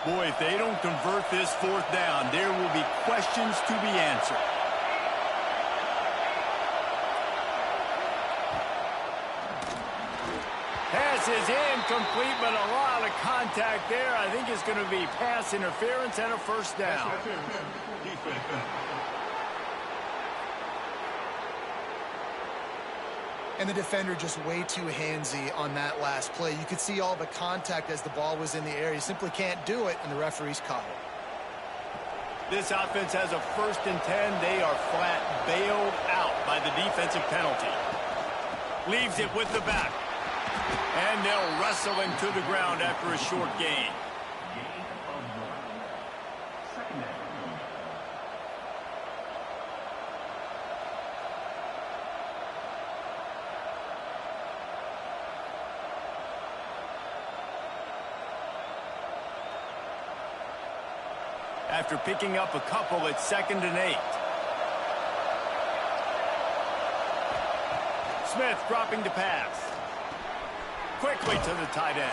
Boy, if they don't convert this fourth down, there will be questions to be answered. Pass is incomplete, but a lot of contact there. I think it's going to be pass interference and a first down. And the defender just way too handsy on that last play. You could see all the contact as the ball was in the air. You simply can't do it, and the referees caught it. This offense has a 1st and 10. They are flat bailed out by the defensive penalty. Leaves it with the back. And they'll wrestle him to the ground after a short gain. After picking up a couple at 2nd and 8. Smith dropping to pass. Quickly to the tight end.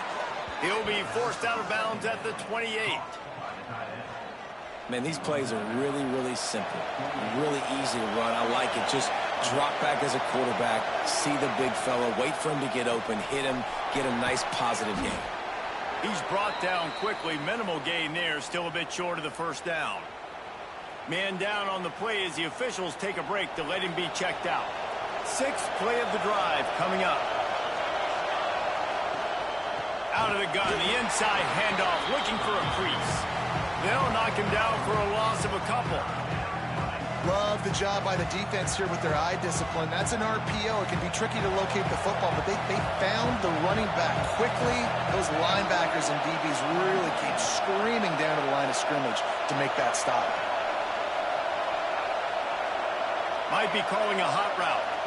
He'll be forced out of bounds at the 28. Man, these plays are really, really simple. Really easy to run. I like it. Just drop back as a quarterback, see the big fella, wait for him to get open, hit him, get a nice positive gain. He's brought down quickly. Minimal gain there. Still a bit short of the first down. Man down on the play as the officials take a break to let him be checked out. 6th play of the drive coming up. Out of the gun, the inside handoff, looking for a crease. They'll knock him down for a loss of a couple. Love the job by the defense here with their eye discipline. That's an RPO. It can be tricky to locate the football, but they found the running back quickly. Those linebackers and DBs really came screaming down to the line of scrimmage to make that stop. Might be calling a hot route.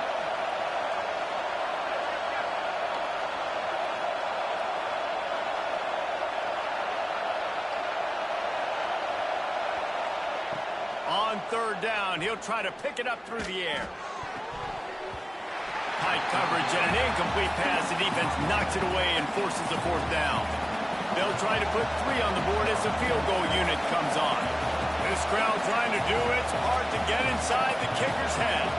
On third down, he'll try to pick it up through the air. Tight coverage and an incomplete pass. The defense knocks it away and forces a fourth down. They'll try to put 3 on the board as the field goal unit comes on. This crowd trying to do it's hard to get inside the kicker's head.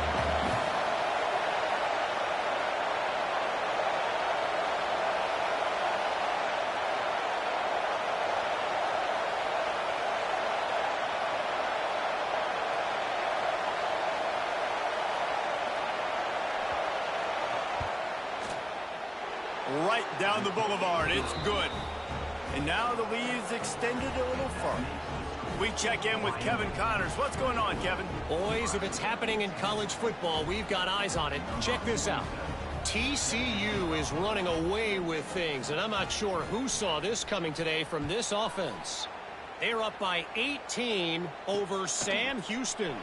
Right down the boulevard. It's good. And now the lead is extended a little further. We check in with Kevin Connors. What's going on, Kevin? Boys, if it's happening in college football, we've got eyes on it. Check this out. TCU is running away with things, and I'm not sure who saw this coming today from this offense. They're up by 18 over Sam Houston.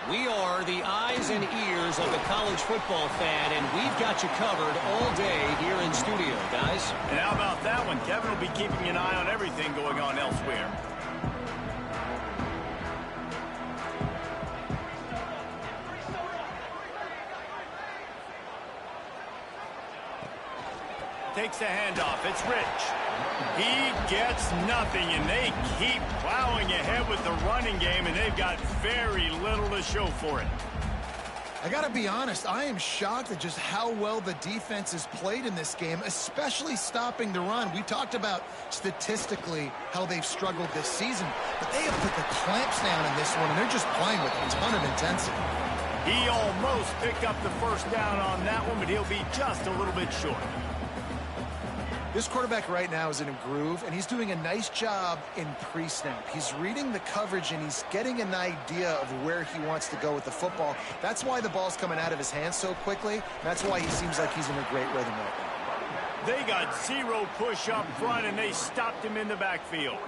We are the eyes and ears of the college football fan, and we've got you covered all day here in studio, guys. And how about that one? Kevin will be keeping an eye on everything going on elsewhere. Takes the handoff. It's Rich. He gets nothing, and they keep plowing ahead with the running game, and they've got very little to show for it. I got to be honest, I am shocked at just how well the defense has played in this game, especially stopping the run. We talked about statistically how they've struggled this season, but they have put the clamps down in this one, and they're just playing with a ton of intensity. He almost picked up the first down on that one, but he'll be just a little bit short. This quarterback right now is in a groove, and he's doing a nice job in pre-snap. He's reading the coverage, and he's getting an idea of where he wants to go with the football. That's why the ball's coming out of his hands so quickly. That's why he seems like he's in a great rhythm right now. They got 0 push up front, and they stopped him in the backfield.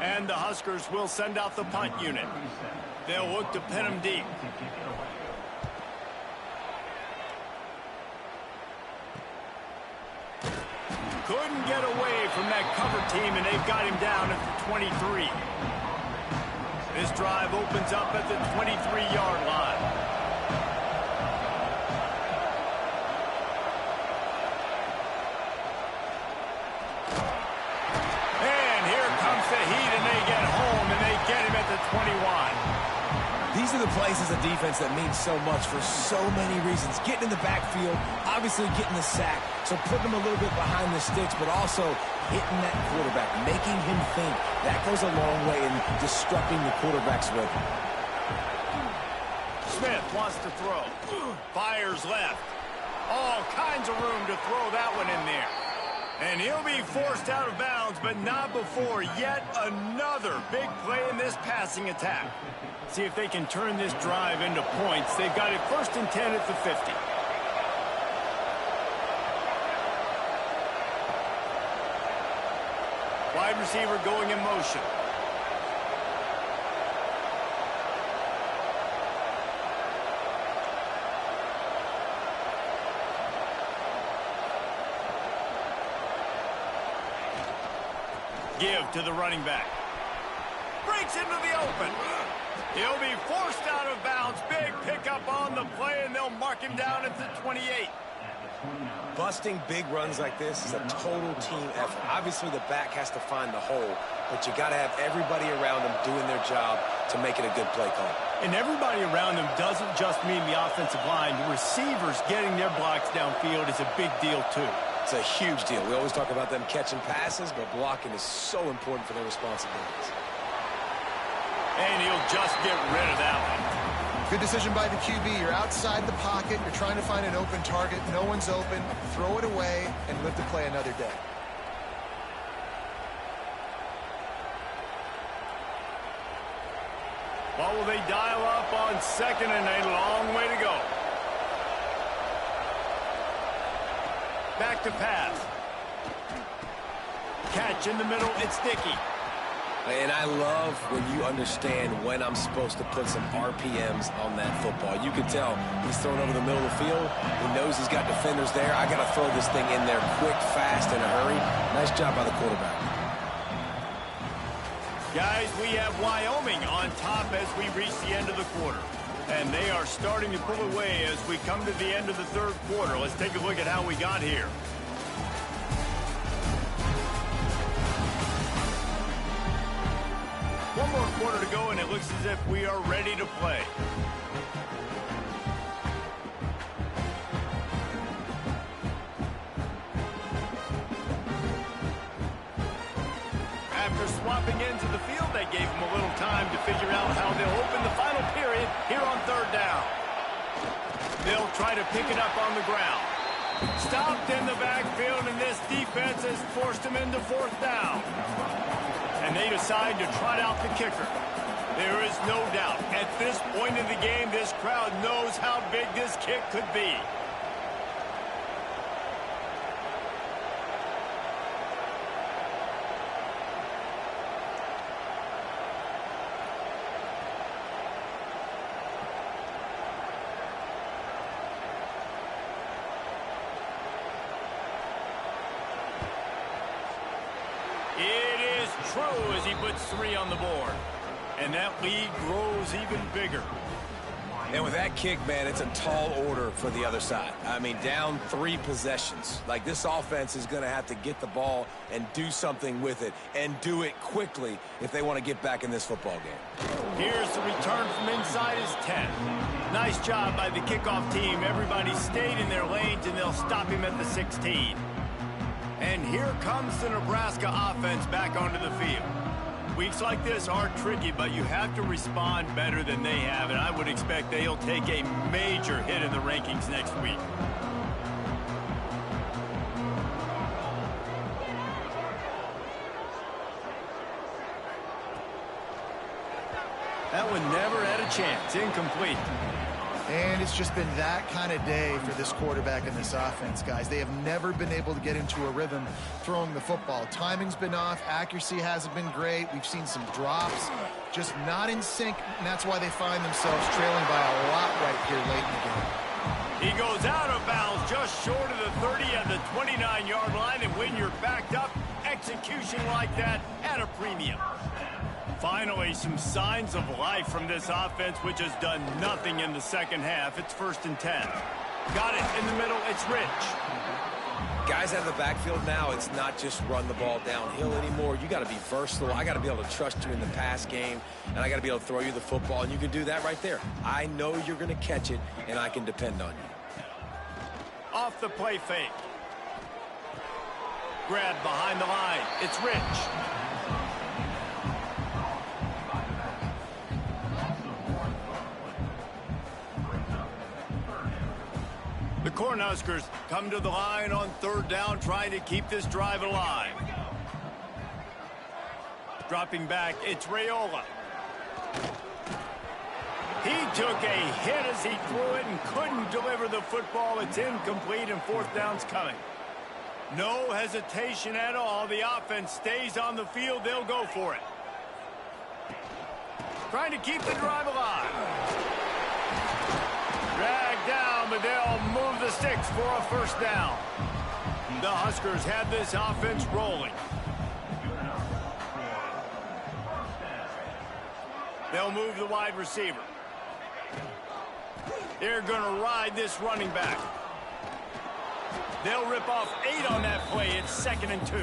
And the Huskers will send out the punt unit. They'll look to pin him deep. Couldn't get away from that cover team, and they've got him down at the 23. This drive opens up at the 23-yard line. And here comes the heat, and they get home, and they get him at the 21. These are the places of defense that mean so much for so many reasons. Getting in the backfield, obviously getting the sack, so putting him a little bit behind the sticks, but also hitting that quarterback, making him think. That goes a long way in disrupting the quarterback's rhythm. Smith wants to throw. Fires left. All kinds of room to throw that one in there. And he'll be forced out of bounds, but not before yet another big play in this passing attack. See if they can turn this drive into points. They've got it 1st and 10 at the 50. Wide receiver going in motion. Give to the running back. Breaks into the open. He'll be forced out of bounds. Big pickup on the play, and they'll mark him down at the 28. Busting big runs like this is a total team effort. Obviously, the back has to find the hole, but you got to have everybody around them doing their job to make it a good play call. And everybody around them doesn't just mean the offensive line. The receivers getting their blocks downfield is a big deal, too. It's a huge deal. We always talk about them catching passes, but blocking is so important for their responsibilities. And he'll just get rid of that one. Good decision by the QB. You're outside the pocket. You're trying to find an open target. No one's open. Throw it away and live to play another day. What will they dial up on 2nd and a long way to go? Back to pass. Catch in the middle. It's Dickey. And I love when you understand when I'm supposed to put some RPMs on that football. You can tell he's throwing over the middle of the field. He knows he's got defenders there. I got to throw this thing in there quick, fast, in a hurry. Nice job by the quarterback. Guys, we have Wyoming on top as we reach the end of the quarter. And they are starting to pull away as we come to the end of the third quarter. Let's take a look at how we got here. One more quarter to go, and it looks as if we are ready to play. After swapping ends of the field, they gave them a little time to figure out how they'll open the final period here on third down. They'll try to pick it up on the ground. Stopped in the backfield, and this defense has forced them into fourth down. And they decide to trot out the kicker. There is no doubt, at this point in the game, this crowd knows how big this kick could be. It is true as he puts 3 on the board. And that lead grows even bigger. And with that kick, man, it's a tall order for the other side. I mean, down 3 possessions. Like, this offense is going to have to get the ball and do something with it, and do it quickly if they want to get back in this football game. Here's the return from inside his 10. Nice job by the kickoff team. Everybody stayed in their lanes, and they'll stop him at the 16. And here comes the Nebraska offense back onto the field. Weeks like this are tricky, but you have to respond better than they have, and I would expect they'll take a major hit in the rankings next week. That one never had a chance. Incomplete. And it's just been that kind of day for this quarterback and this offense, guys. They have never been able to get into a rhythm throwing the football. Timing's been off. Accuracy hasn't been great. We've seen some drops. Just not in sync, and that's why they find themselves trailing by a lot right here late in the game. He goes out of bounds just short of the 30 at the 29-yard line, and when you're backed up, execution like that at a premium. Finally, some signs of life from this offense, which has done nothing in the second half. It's 1st and 10. Got it in the middle. It's Rich. Guys out of the backfield now, it's not just run the ball downhill anymore. You got to be versatile. I got to be able to trust you in the pass game, and I got to be able to throw you the football, and you can do that right there. I know you're going to catch it, and I can depend on you. Off the play fake. Grab behind the line. It's Rich. The Cornhuskers come to the line on 3rd down, trying to keep this drive alive. Dropping back, it's Raiola. He took a hit as he threw it and couldn't deliver the football. It's incomplete, and 4th down's coming. No hesitation at all. The offense stays on the field. They'll go for it. Trying to keep the drive alive. Dragged down, but they'll move the sticks for a 1st down. The Huskers have this offense rolling. They'll move the wide receiver. They're going to ride this running back. They'll rip off 8 on that play. It's 2nd and 2.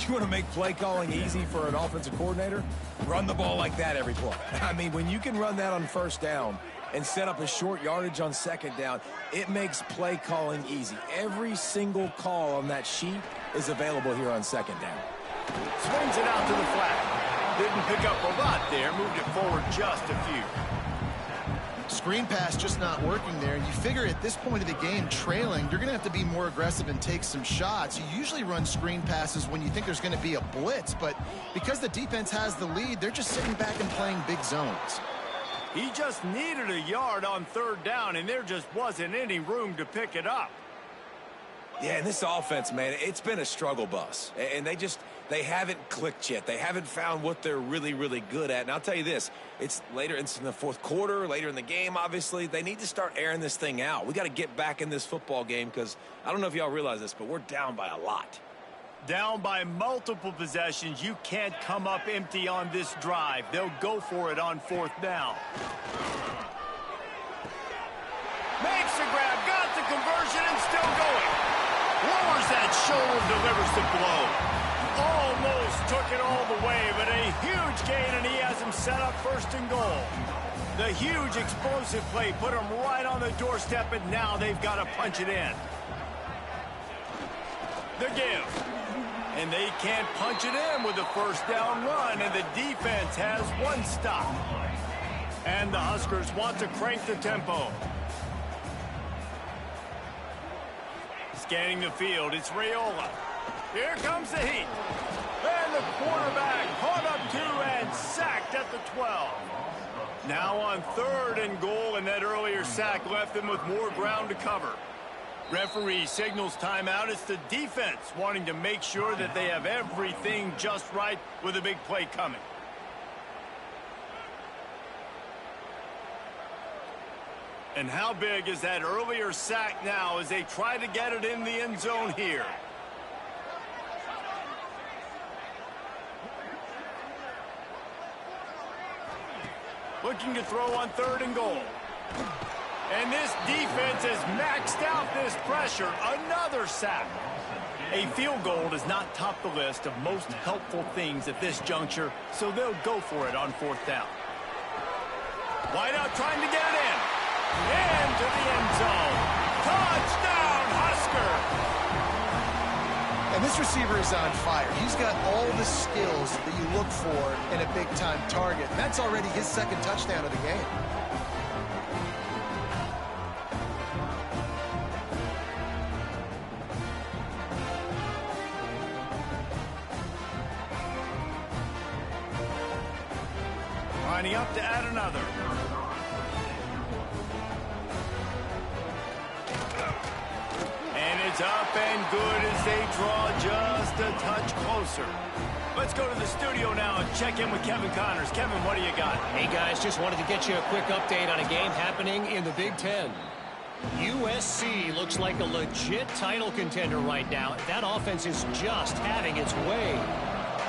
You want to make play calling easy for an offensive coordinator? Run the ball like that every play. I mean, when you can run that on 1st down and set up a short yardage on 2nd down, it makes play calling easy. Every single call on that sheet is available here on 2nd down. Swings it out to the flat. Didn't pick up a lot there. Moved it forward just a few. Screen pass just not working there, and you figure at this point of the game, trailing, you're going to have to be more aggressive and take some shots. You usually run screen passes when you think there's going to be a blitz, but because the defense has the lead, they're just sitting back and playing big zones. He just needed a yard on 3rd down, and there just wasn't any room to pick it up. Yeah, and this offense, man, it's been a struggle bus. And they haven't clicked yet. They haven't found what they're really, really good at. And I'll tell you this, it's later, it's in the 4th quarter, later in the game, obviously. They need to start airing this thing out. We got to get back in this football game because I don't know if y'all realize this, but we're down by a lot. Down by multiple possessions, you can't come up empty on this drive. They'll go for it on 4th down. Makes the grab, got the conversion, and still going. Lowers that shoulder, delivers the blow. Almost took it all the way, but a huge gain, and he has him set up 1st and goal. The huge explosive play put him right on the doorstep, and now they've got to punch it in. The give. And they can't punch it in with a 1st down run, and the defense has 1 stop. And the Huskers want to crank the tempo. Scanning the field, it's Raiola. Here comes the heat. And the quarterback caught up 2 and sacked at the 12. Now on 3rd and goal, and that earlier sack left them with more ground to cover. Referee signals timeout. It's the defense wanting to make sure that they have everything just right with a big play coming. And how big is that earlier sack now as they try to get it in the end zone here? Looking to throw on 3rd and goal. And this defense has maxed out this pressure. Another sack. A field goal does not top the list of most helpful things at this juncture, so they'll go for it on 4th down. Wideout trying to get it in. Into the end zone. Touchdown, Husker! And this receiver is on fire. He's got all the skills that you look for in a big-time target. And that's already his 2nd touchdown of the game. Lining up to add another. And it's up and good as they draw just a touch closer. Let's go to the studio now and check in with Kevin Connors. Kevin, what do you got? Hey, guys, just wanted to get you a quick update on a game happening in the Big Ten. USC looks like a legit title contender right now. That offense is just having its way.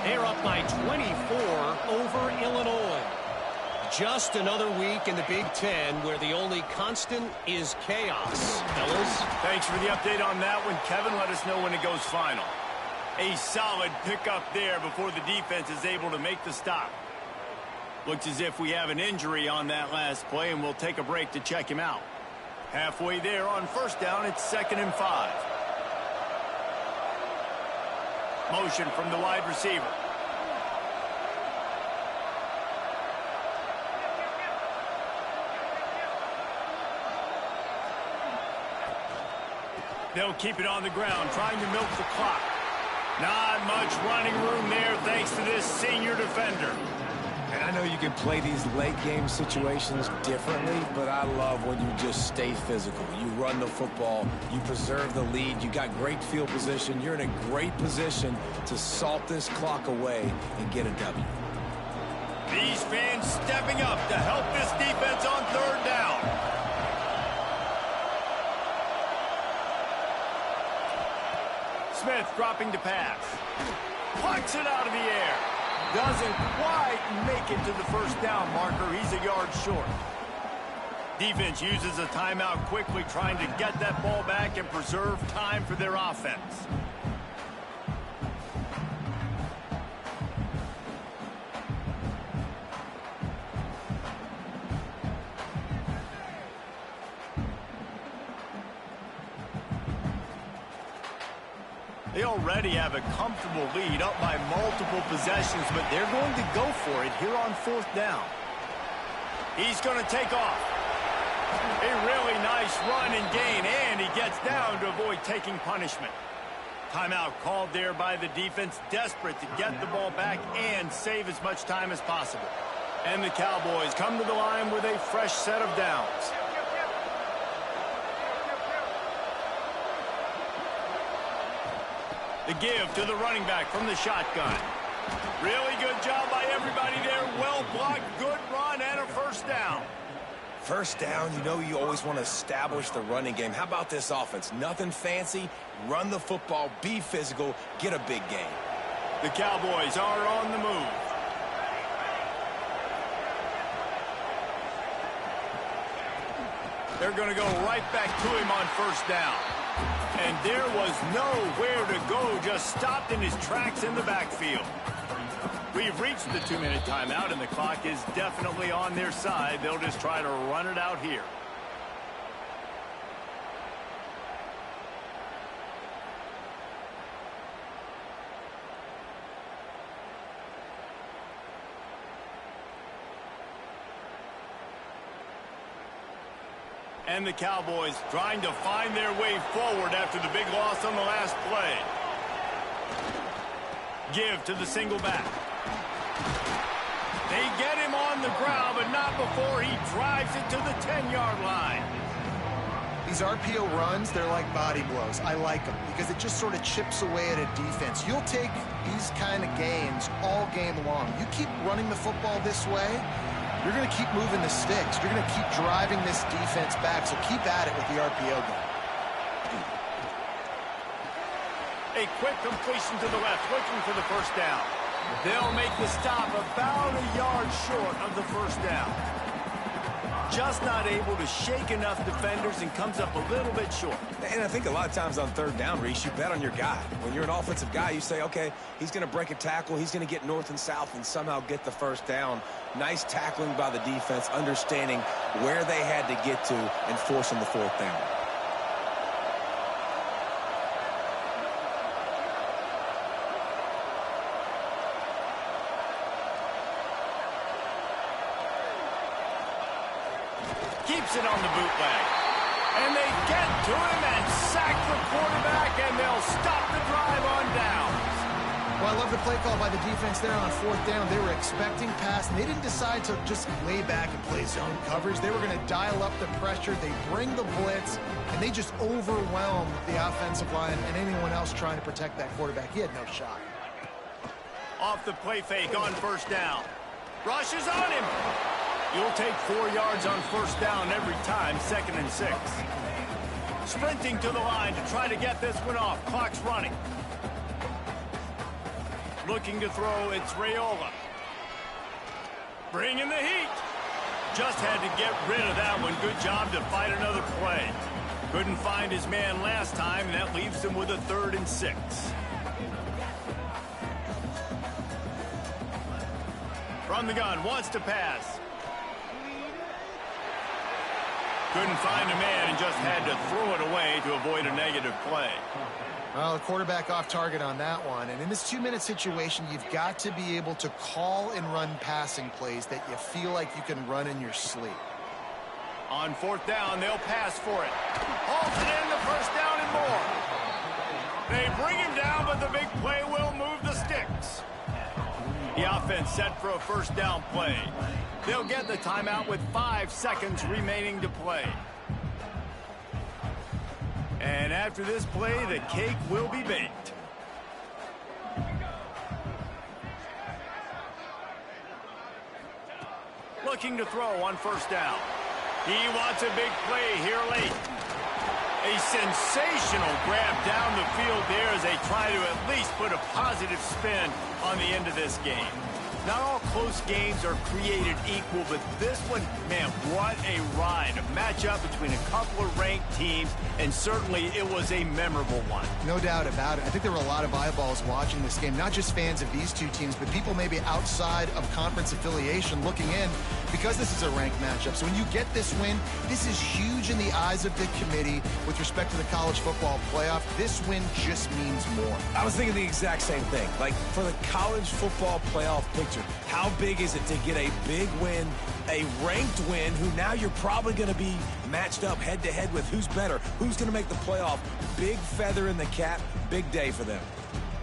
They're up by 24 over Illinois. Just another week in the Big Ten where the only constant is chaos. Fellas? Thanks for the update on that one, Kevin. Let us know when it goes final. A solid pickup there before the defense is able to make the stop. Looks as if we have an injury on that last play, and we'll take a break to check him out. Halfway there on 1st down, it's 2nd and 5. Motion from the wide receiver. They'll keep it on the ground, trying to milk the clock. Not much running room there thanks to this senior defender. And I know you can play these late game situations differently, but I love when you just stay physical. You run the football, you preserve the lead, you got great field position, you're in a great position to salt this clock away and get a W. These fans stepping up to help this defense on 3rd down. Smith dropping to pass. Plucks it out of the air. Doesn't quite make it to the 1st down marker. He's a yard short. Defense uses a timeout quickly, trying to get that ball back and preserve time for their offense. They already have a comfortable lead, up by multiple possessions, but they're going to go for it here on 4th down. He's going to take off. A really nice run and gain, and he gets down to avoid taking punishment. Timeout called there by the defense, desperate to get the ball back and save as much time as possible. And the Cowboys come to the line with a fresh set of downs. The give to the running back from the shotgun. Really good job by everybody there. Well blocked, good run, and a 1st down. First down, you know you always want to establish the running game. How about this offense? Nothing fancy. Run the football, be physical, get a big gain. The Cowboys are on the move. They're going to go right back to him on first down. And there was nowhere to go, just stopped in his tracks in the backfield. We've reached the 2-minute timeout, and the clock is definitely on their side. They'll just try to run it out here. And the Cowboys trying to find their way forward after the big loss on the last play. Give to the single back. They get him on the ground, but not before he drives it to the 10-yard line. These RPO runs, they're like body blows. I like them because it just sort of chips away at a defense. You'll take these kind of gains all game long. You keep running the football this way, you're going to keep moving the sticks. You're going to keep driving this defense back, so keep at it with the RPO game. A quick completion to the left, looking for the first down. They'll make the stop about a yard short of the first down. Just not able to shake enough defenders and comes up a little bit short. And I think a lot of times on third down, Reese, you bet on your guy. When you're an offensive guy, you say, okay, he's going to break a tackle, he's going to get north and south and somehow get the first down. Nice tackling by the defense, understanding where they had to get to and forcing the fourth down. Keeps it on the bootleg. And they get to him and sack the quarterback, and they'll stop the drive on downs. Well, I love the play call by the defense there on fourth down. They were expecting pass, and they didn't decide to just lay back and play zone coverage. They were going to dial up the pressure. They bring the blitz, and they just overwhelmed the offensive line and anyone else trying to protect that quarterback. He had no shot. Off the play fake on first down. Rushes on him. You'll take 4 yards on first down every time, 2nd and 6. Sprinting to the line to try to get this one off. Clock's running. Looking to throw, it's Raiola. Bringing the heat. Just had to get rid of that one. Good job to fight another play. Couldn't find his man last time, and that leaves him with a 3rd and 6. From the gun, wants to pass. Couldn't find a man and just had to throw it away to avoid a negative play. Well, the quarterback off target on that one. And in this 2-minute situation, you've got to be able to call and run passing plays that you feel like you can run in your sleep. On fourth down, they'll pass for it. Holds it in, the first down and more. They bring him down, but the big play will move the sticks. The offense set for a first down play. They'll get the timeout with 5 seconds remaining to play. And after this play, the cake will be baked. Looking to throw on first down. He wants a big play here late. A sensational grab down the field there as they try to at least put a positive spin on the end of this game. Not all close games are created equal, but this one, man, what a ride. A matchup between a couple of ranked teams, and certainly it was a memorable one. No doubt about it. I think there were a lot of eyeballs watching this game, not just fans of these two teams, but people maybe outside of conference affiliation looking in because this is a ranked matchup. So when you get this win, this is huge in the eyes of the committee with respect to the college football playoff. This win just means more. I was thinking the exact same thing. Like, for the college football playoff picture, how big is it to get a big win, a ranked win, who now you're probably going to be matched up head-to-head with who's better, who's going to make the playoff. Big feather in the cap, big day for them.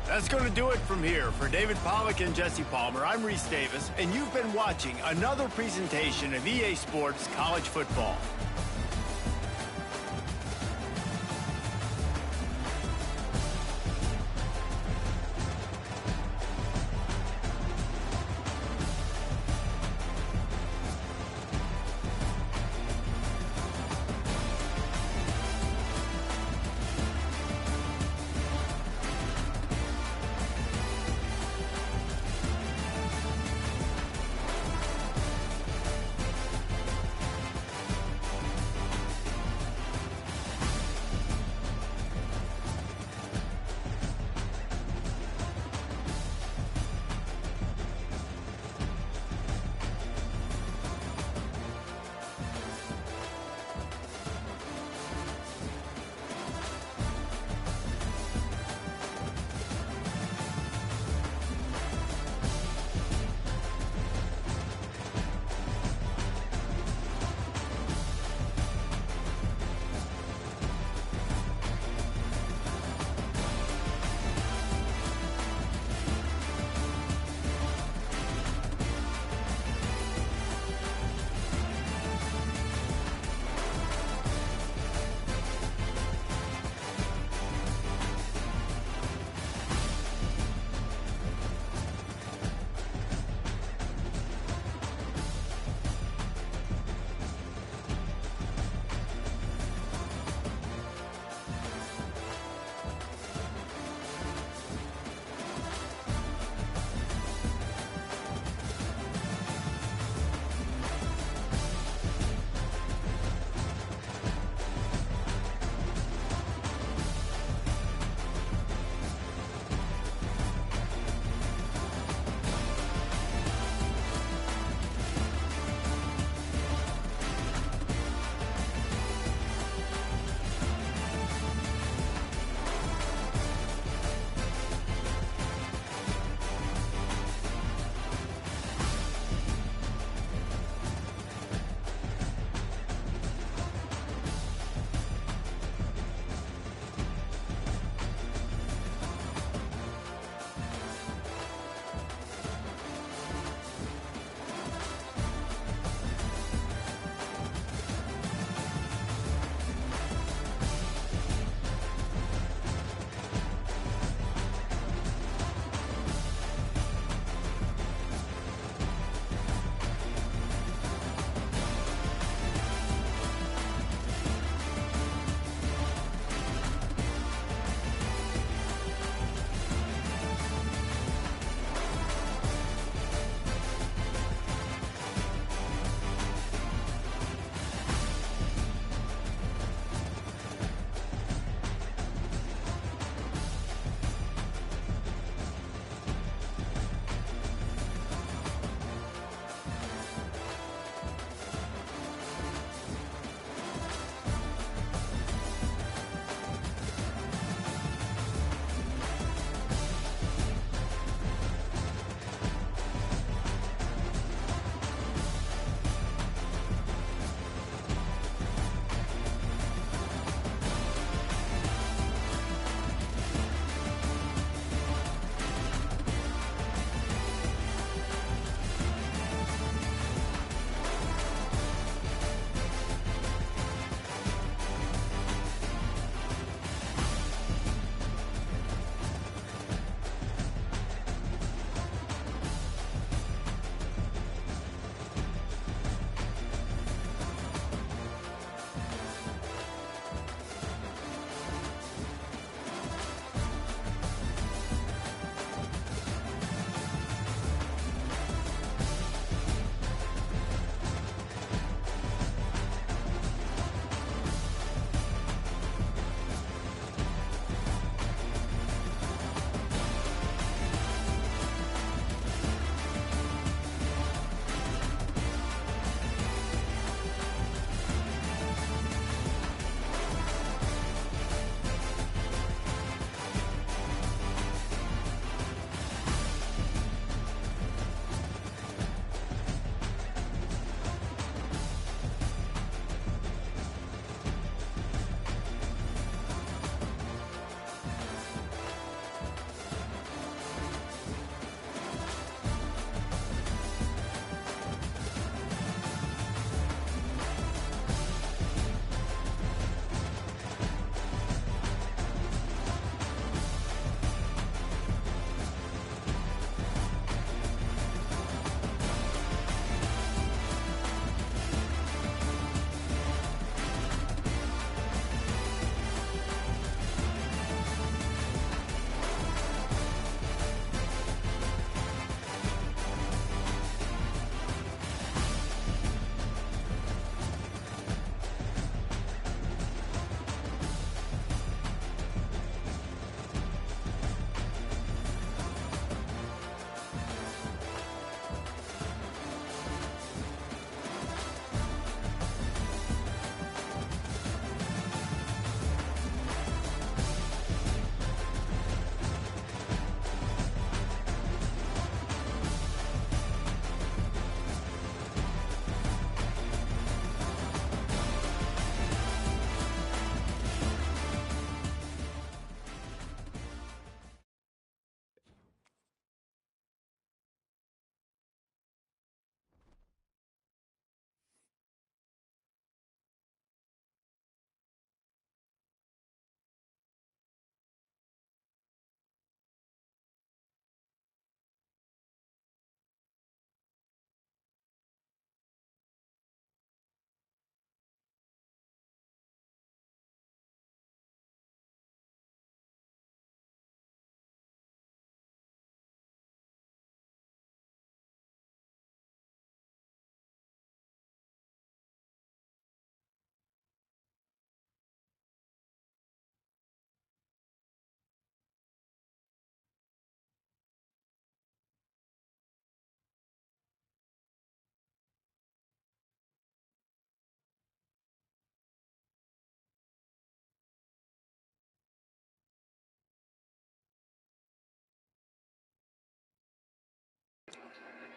That's going to do it from here. For David Pollack and Jesse Palmer, I'm Reese Davis, and you've been watching another presentation of EA Sports College Football.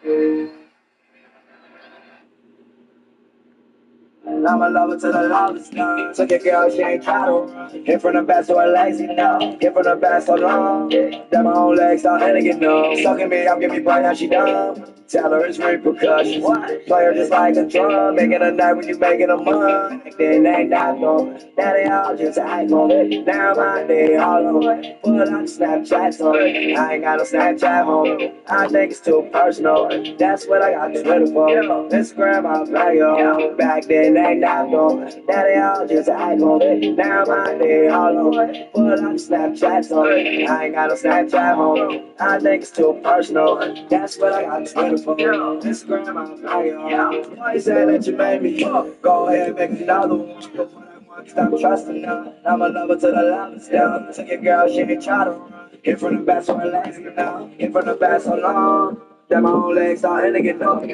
And I'm a lover to the love done. Took your girl, she ain't try to run. Hit from the back, so her legs now. Hit from the back, so long. That my own legs start to get numb. Sucking me up, give me brain, now she dumb. Tell her it's repercussions. Play her just like a drum. Making a night when you making a month. Then they not on. Now they all just act on it. Now my day all on. Pull out Snapchats on it. I ain't got no Snapchat home. I think it's too personal. That's what I got Twitter for. Instagram, I'll play on. Back then they not on. Now they all just act on it. Now my day all on. Pull out Snapchats on it. I ain't got no Snapchat home. I think it's too personal. That's what I got Twitter for. Instagram, I'll play on. Why you say that you made me? Go ahead, make another one. Stop trusting her. I'm a lover to the love down. Took your girl, she ain't try to run. Hit from the back, so her legs now. Hit from the back, so long. That my own legs starting to get numb.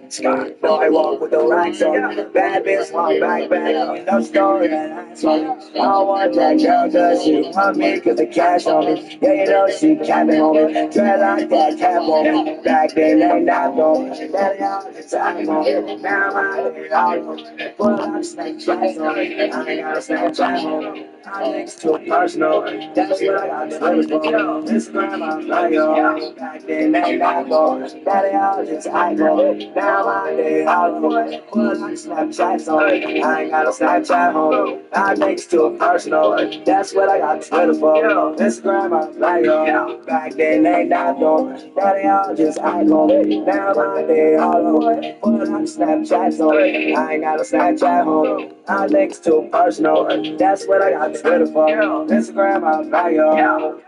Sky, boy, walk with the racks on. Bad bitch, walk back. No story, that's funny. I don't want that girl, cause she want me, cause the cash on me. Yeah, you know she capping on me. Dread like that cap on me. Back then, they not on me. Daddy, all the time on me. Now I'm out on me. Pull out Snapchats on me. I ain't got a Snapchat on me. I think it's too personal. That's what I got Twitter for. Instagram, I'm like, yo. Back then, they not on me. Daddy, all just act on me. Now my day all on me. Pull out Snapchats on me. I ain't got a Snapchat home. I think it's too personal. That's what I got Twitter for. Instagram, I'm like, yo. Back then, they not on me. Daddy, all just act on me. Now my day all on me. Pull out Snapchats on me. I ain't got a Snapchat home. I think it's too personal. That's what I got Twitter for. Instagram, I'm like, yo.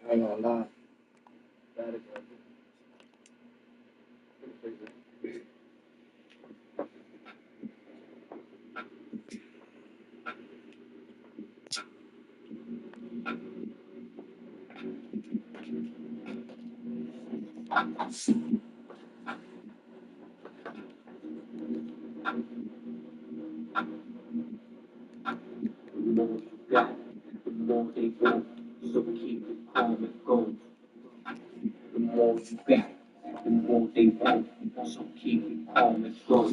I ain't gonna lie. The more you got, the more they want. So keep it calm and go. The more you got, the more they want. So keep it calm and go.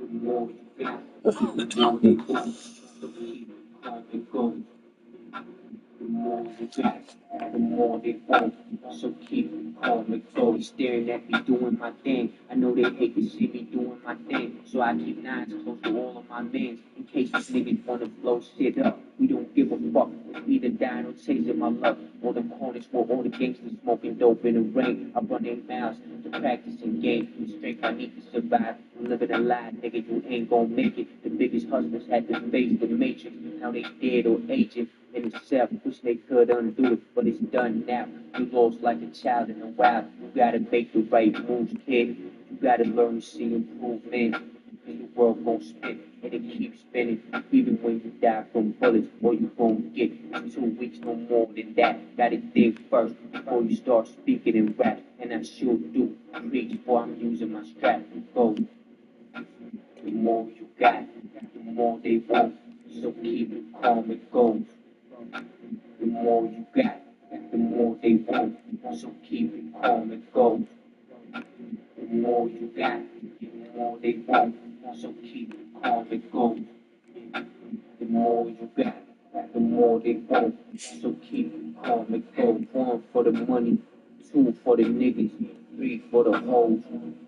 The more you got, the more they want. So keep it calm and go. The more you got, the more they want. So keep it calm and go. They staring at me doing my thing. I know they hate to see me doing my thing. So I keep nines close to all of my mans. In case these niggas wanna blow shit up. We don't give a fuck. We either dying or chasing my luck. On the corners where all the gangsters smoking dope in the rain. I run their mouths to practice and game. The strength I need to survive. I'm living a lie, nigga. You ain't gon' make it. The biggest hustlers had to face the matrix. Now they dead or aging. In itself, wish they could undo it, but it's done now. You lost like a child in the wild. You gotta make the right moves, kid. You gotta learn to see improvement. And the world gon' spin, and it keeps spinning. Even when you die from bullets, all you gon' get is 2 weeks, no more than that. Gotta think first before you start speaking in rap, and I sure do. Preach before I'm using my strap. Go. The more you got, the more they want. So keep it calm and go. The more you got, the more they want. So keep it calm and go. The more you got, the more they want. So keep it calm and go. The more you got, the more they want. So keep it calm and go. 1 for the money, 2 for the niggas, 3 for the hoes,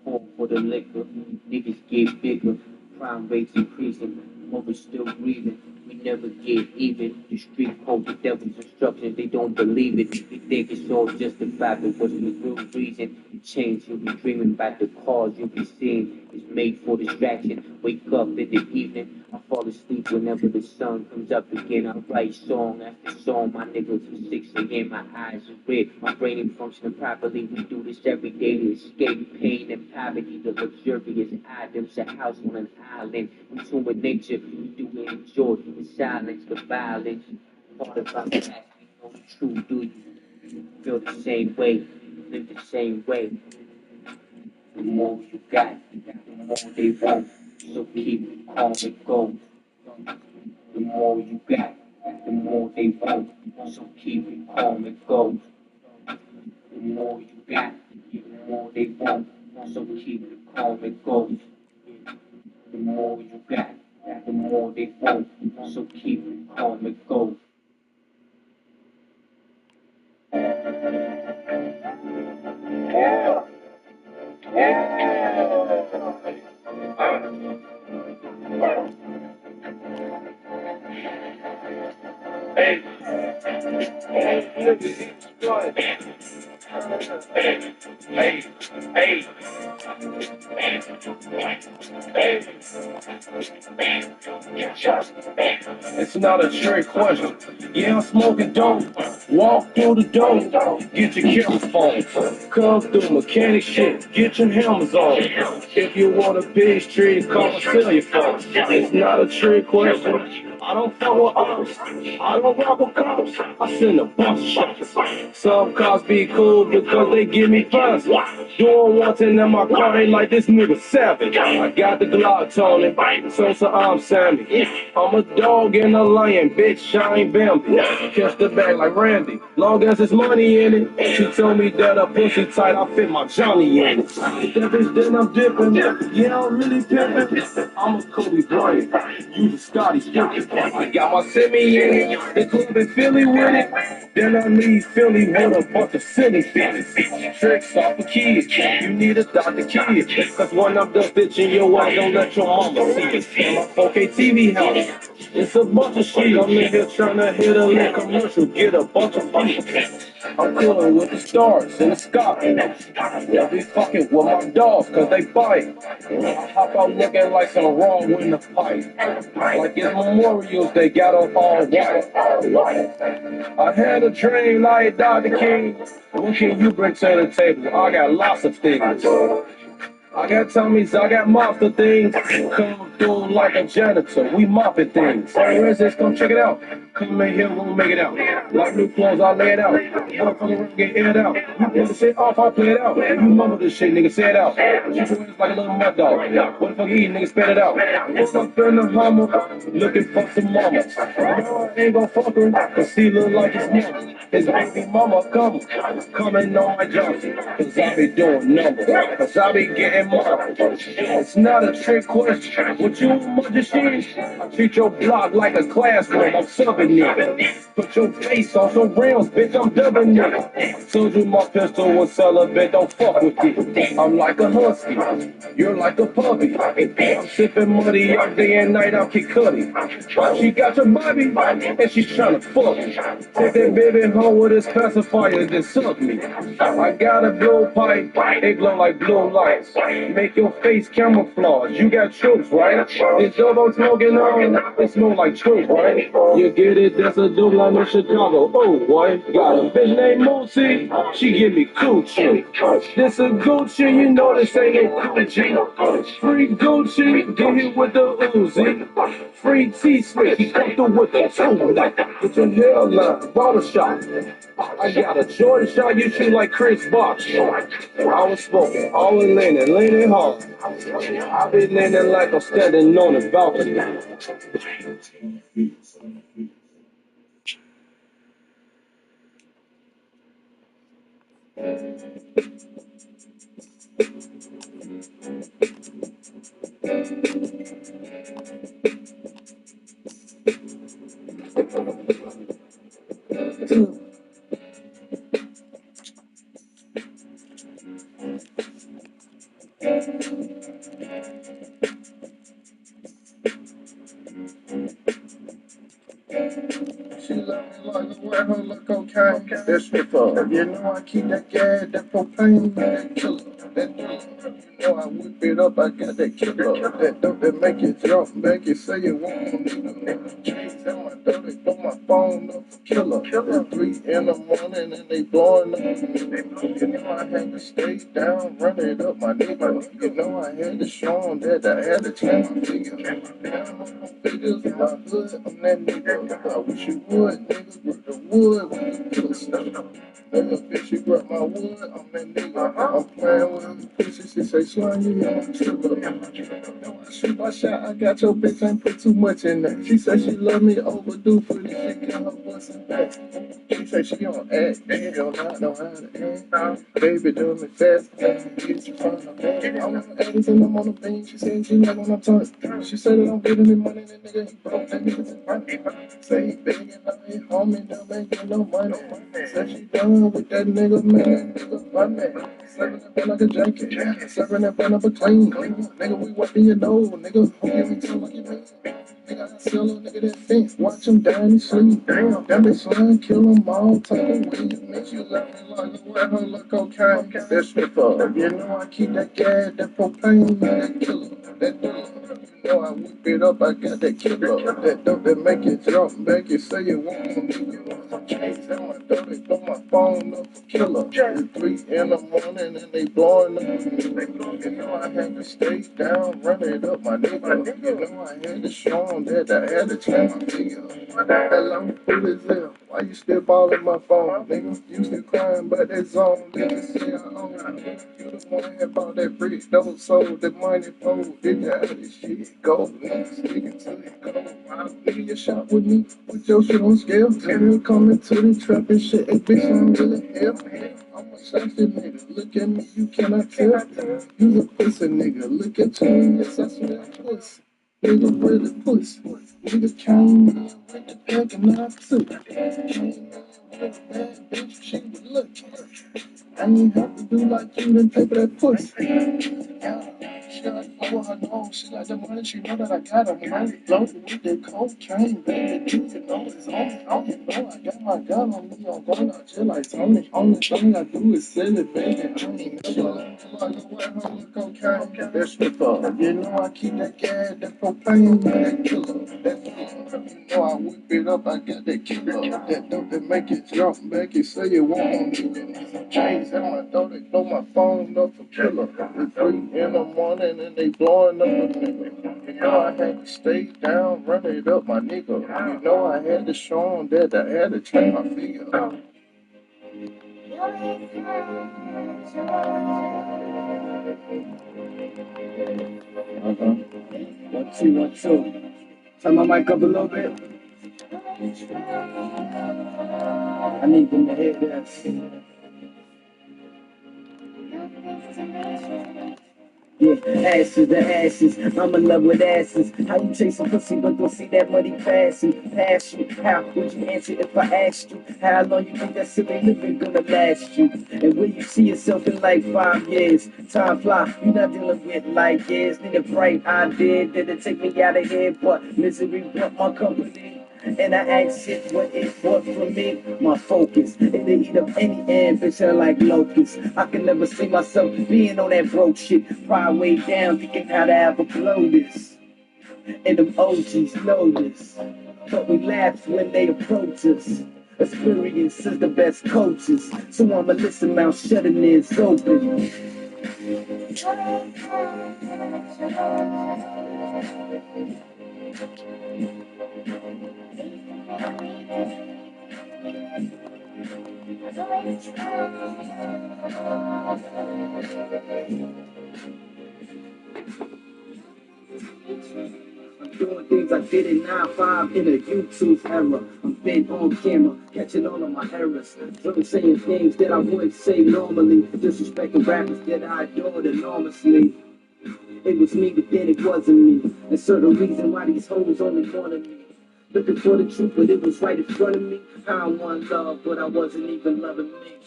4 for the liquor. Niggas get bigger, crime rates increasing, mother's still breathing. We never get even. The street code, the devil's instructions, they don't believe it. They think it's all justified, but what's the real reason? The change you'll be dreaming about, the cars you'll be seeing is made for distraction. Wake up in the evening, I fall asleep whenever the sun comes up again. I write song after song, my niggas from 6 a.m. My eyes are red, my brain ain't functioning properly. We do this every day to escape pain and poverty. The luxurious items, a house on an island. In tune with nature, we do enjoy the silence, the violence. Part of our past, we know the truth. Do you feel the same way? Live the same way? The more you got, the more they want. So keep it calm and go. The more you got, the more they want. So keep it calm and go. The more you got, the they won't. So keep it calm and go. The more you got, the more they want. So keep it calm and go. It's not a trick question. Yeah, I'm smoking dope. Walk through the door. Get your camera phones. Come through mechanic shit. Get your helmets on. If you want a big street, call and sell your phone. It's not a trick question. I don't fuck with ops. I don't rock with cops. I send a bunch of shots. Some cops be cool because they give me funds. Doing one thing in my car, they like this nigga savage. I got the Glock on it, so I'm Sammy. I'm a dog and a lion, bitch, I ain't Bambi. Catch the bag like Randy, long as there's money in it. She told me that a pussy tight, I fit my Johnny in it. That bitch, then I'm dipping. Yeah, I'm really pimping. I'm a Kobe Bryant, you the Scotty Pippen. I got my semi in it, the club in Philly with it. Then I need Philly with a bunch of silly bitches. Tricks off the kids, you need a Dr. Kid. Cause when I'm done stitching your ass, don't let your mama see it. In my 4K TV house, it's a bunch of shit. I'm in here trying to hit a little commercial, get a bunch of feet. I'm coolin' with the stars in the sky. They'll be fucking with my dogs cause they bite. I hop out looking like some raw in the pipe. Like it's memorials, they got up all white. I had a dream like Dr. King. What can you bring to the table? I got lots of things. I got tummies, I got monster things. Come through like a janitor, we mopping things. Hey, where's this? Come check it out. Come in here, we'll make it out. Like new clothes, I lay it out. Motherfucker, get aired out. You pull the shit off, I play it out. You mumble this shit, nigga, say it out. You ass like a little mud dog. What the fuck you eat, nigga, spit it out. What's up in the Hummer, looking for some mamas. No, I ain't gon' fuck her, cause he look like his mama. His baby mama coming on my job. Cause I be doing numbers, cause I be getting money. It's not a trick question. What you magician? I treat your block like a classroom. I'm subbing it. Put your face on some rounds, bitch. I'm dubbing it. Told you my pistol was celibate. Don't fuck with it. I'm like a husky. You're like a puppy. I'm sipping money all day and night. I'm Kid Cudi. She got your body and she's trying to fuck me. Take that baby home with his pacifier, then suck me. I got a blue pipe. They glow like blue lights. Make your face camouflage. You got troops, right? This dope I'm smoking on, it smell like troops, right? You get it? That's a dope line in Chicago. Oh, boy. Got a bitch named Moosey. She give me coochie. This a Gucci, you know this ain't no Gucci. Free Gucci, get hit with the Uzi. Free T-Swift, he come through with the two. Get your hairline, bottle shot. I got a Jordan shot, you shoot like Chris Bosh. I was smoking, always leaning hard. I be leaning like I'm standing on the balcony. She love me like a wear her look okay. That stripper, you know I keep that gas, that propane, that killer, that driller. You know I whip it up, I got that killer, that dope that make you jump, make you say you want more nigga. Trees in my door, they blow my phone up, killer. 3 in the morning and they blowing up. You know I had to stay down, run it up my nigga. You know I had to show them that I had to change my figure. Down on my figures in my hood, I'm that nigga. I wish you would, niggas, with the wood, with the killer stuff. That little bitch, she brought my wood, I'm that nigga. I'm playing with her pussy, she say, son, you hear my trigger. Now I shoot my shot, I got your bitch, ain't put too much in that. She said she love me overdue for this shit, get her bustin' back. She say she don't act, she don't know how to act. Baby, do me fast, get you from the back. I want A's and I'm on the beam, she said she not on her tongue. She said I don't give any money, that nigga, he broke, that nigga's in front. Say he begging, now he homie, don't make no money. Said she done with that nigga, man, that nigga funny. Serving that bun like a jacket, serving that bun up a clean. Nigga, we wiping your nose, nigga, who give me two like you mean? Nigga, I sell a nigga that fence, watch him die and sleep. Damn, bitch son, kill them all, type of way. Make you let me like the way her look okay. That stripper, you know I keep that gas, that propane, that killer, that dealer. You know I whip it up, I got that killer, that dope that make you jump back, you say you want me. Chase at my door, they blow my phone up for killer. It's 3 in the morning and they blowing up. You know I had to stay down, run it up, my nigga. You know I had to show them that I had to change my figure. Hello, who is there? Why you still balling my phone, nigga? You still crying about that zone, nigga. Say I own it. You the one that bought that brick, double sold, that money fold. Did you have this shit go? Nigga, sticking to it, go. Nigga, you shop with me, put your shit on scale. Nigga, coming to the trap and shit, hey, bitch, I'm really hell. I'm a sexy nigga, look at me, you cannot tell. You a pussy nigga, look at you, yes, I swear I'm pussy. Nigga, really pussy. Nigga came in with the pack and I took. Came in with a bad bitch, she was looking. I ain't have to do like you, then pay for that pussy. She like over her nose, she like the money, she know that I got her. Loaded with that cocaine, baby, do you know it's on me? You know I got my gun on me, I'm going out just like Tony. Only thing I do is sell it, baby. I ain't never like the way her look cocaine. That stripper, you know I keep that gas, that propane, that killer, that killer. You know I whip it up, I got that killer, that dope that make it jump back, you say you want me. Chains at my door, they blow my phone up for killer. It's 3 in the morning and they blowing up a nigga. You know I had to stay down, run it up, my nigga. You know I had to show them that I had to change my figure. One, two, 1, 2. Turn my mic up a little bit. I need them to hear this. Yeah, ashes to ashes. I'm in love with asses. How you chasing pussy but don't see that money passing? Passion. How would you answer if I asked you? How long you think that silly living gonna last you? And will you see yourself in like 5 years? Time fly. You not dealing with like years. Need a bright idea that'll take me out of here, but misery brought my company. And I ask it what it brought from me. My focus, it'll eat up any ambition like locusts. I can never see myself being on that broke shit. Pride way down, thinking how to ever blow this. And them OGs know this. But we laugh when they approach us. Experience is the best coaches. So I'ma listen, mouth shut and ears open. Doing things I did in 9-5 in a YouTube era. I'm big on camera, catching all of my errors. From saying things that I wouldn't say normally. Disrespecting rappers that I adored enormously. It was me, but then it wasn't me. And certain reason why these hoes only wanted me. Looking for the truth, but it was right in front of me. I want love, but I wasn't even loving me.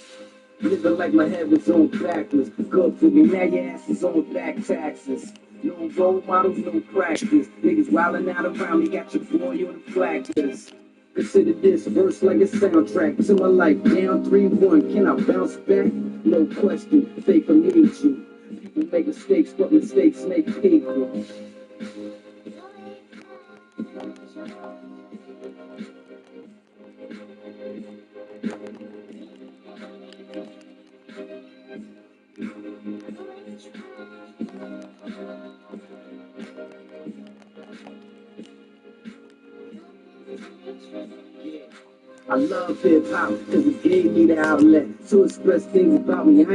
Living like my head was on backwards. Good for me, now your ass is on back taxes. No role models, no practice. Niggas wildin' out around me, got your boy on the blacklist. Consider this verse like a soundtrack to my life. Down 3-1, can I bounce back? No question, faith will lead you. People make mistakes, but mistakes make people. I love hip hop because it gave me the outlet to express things about me. I ain't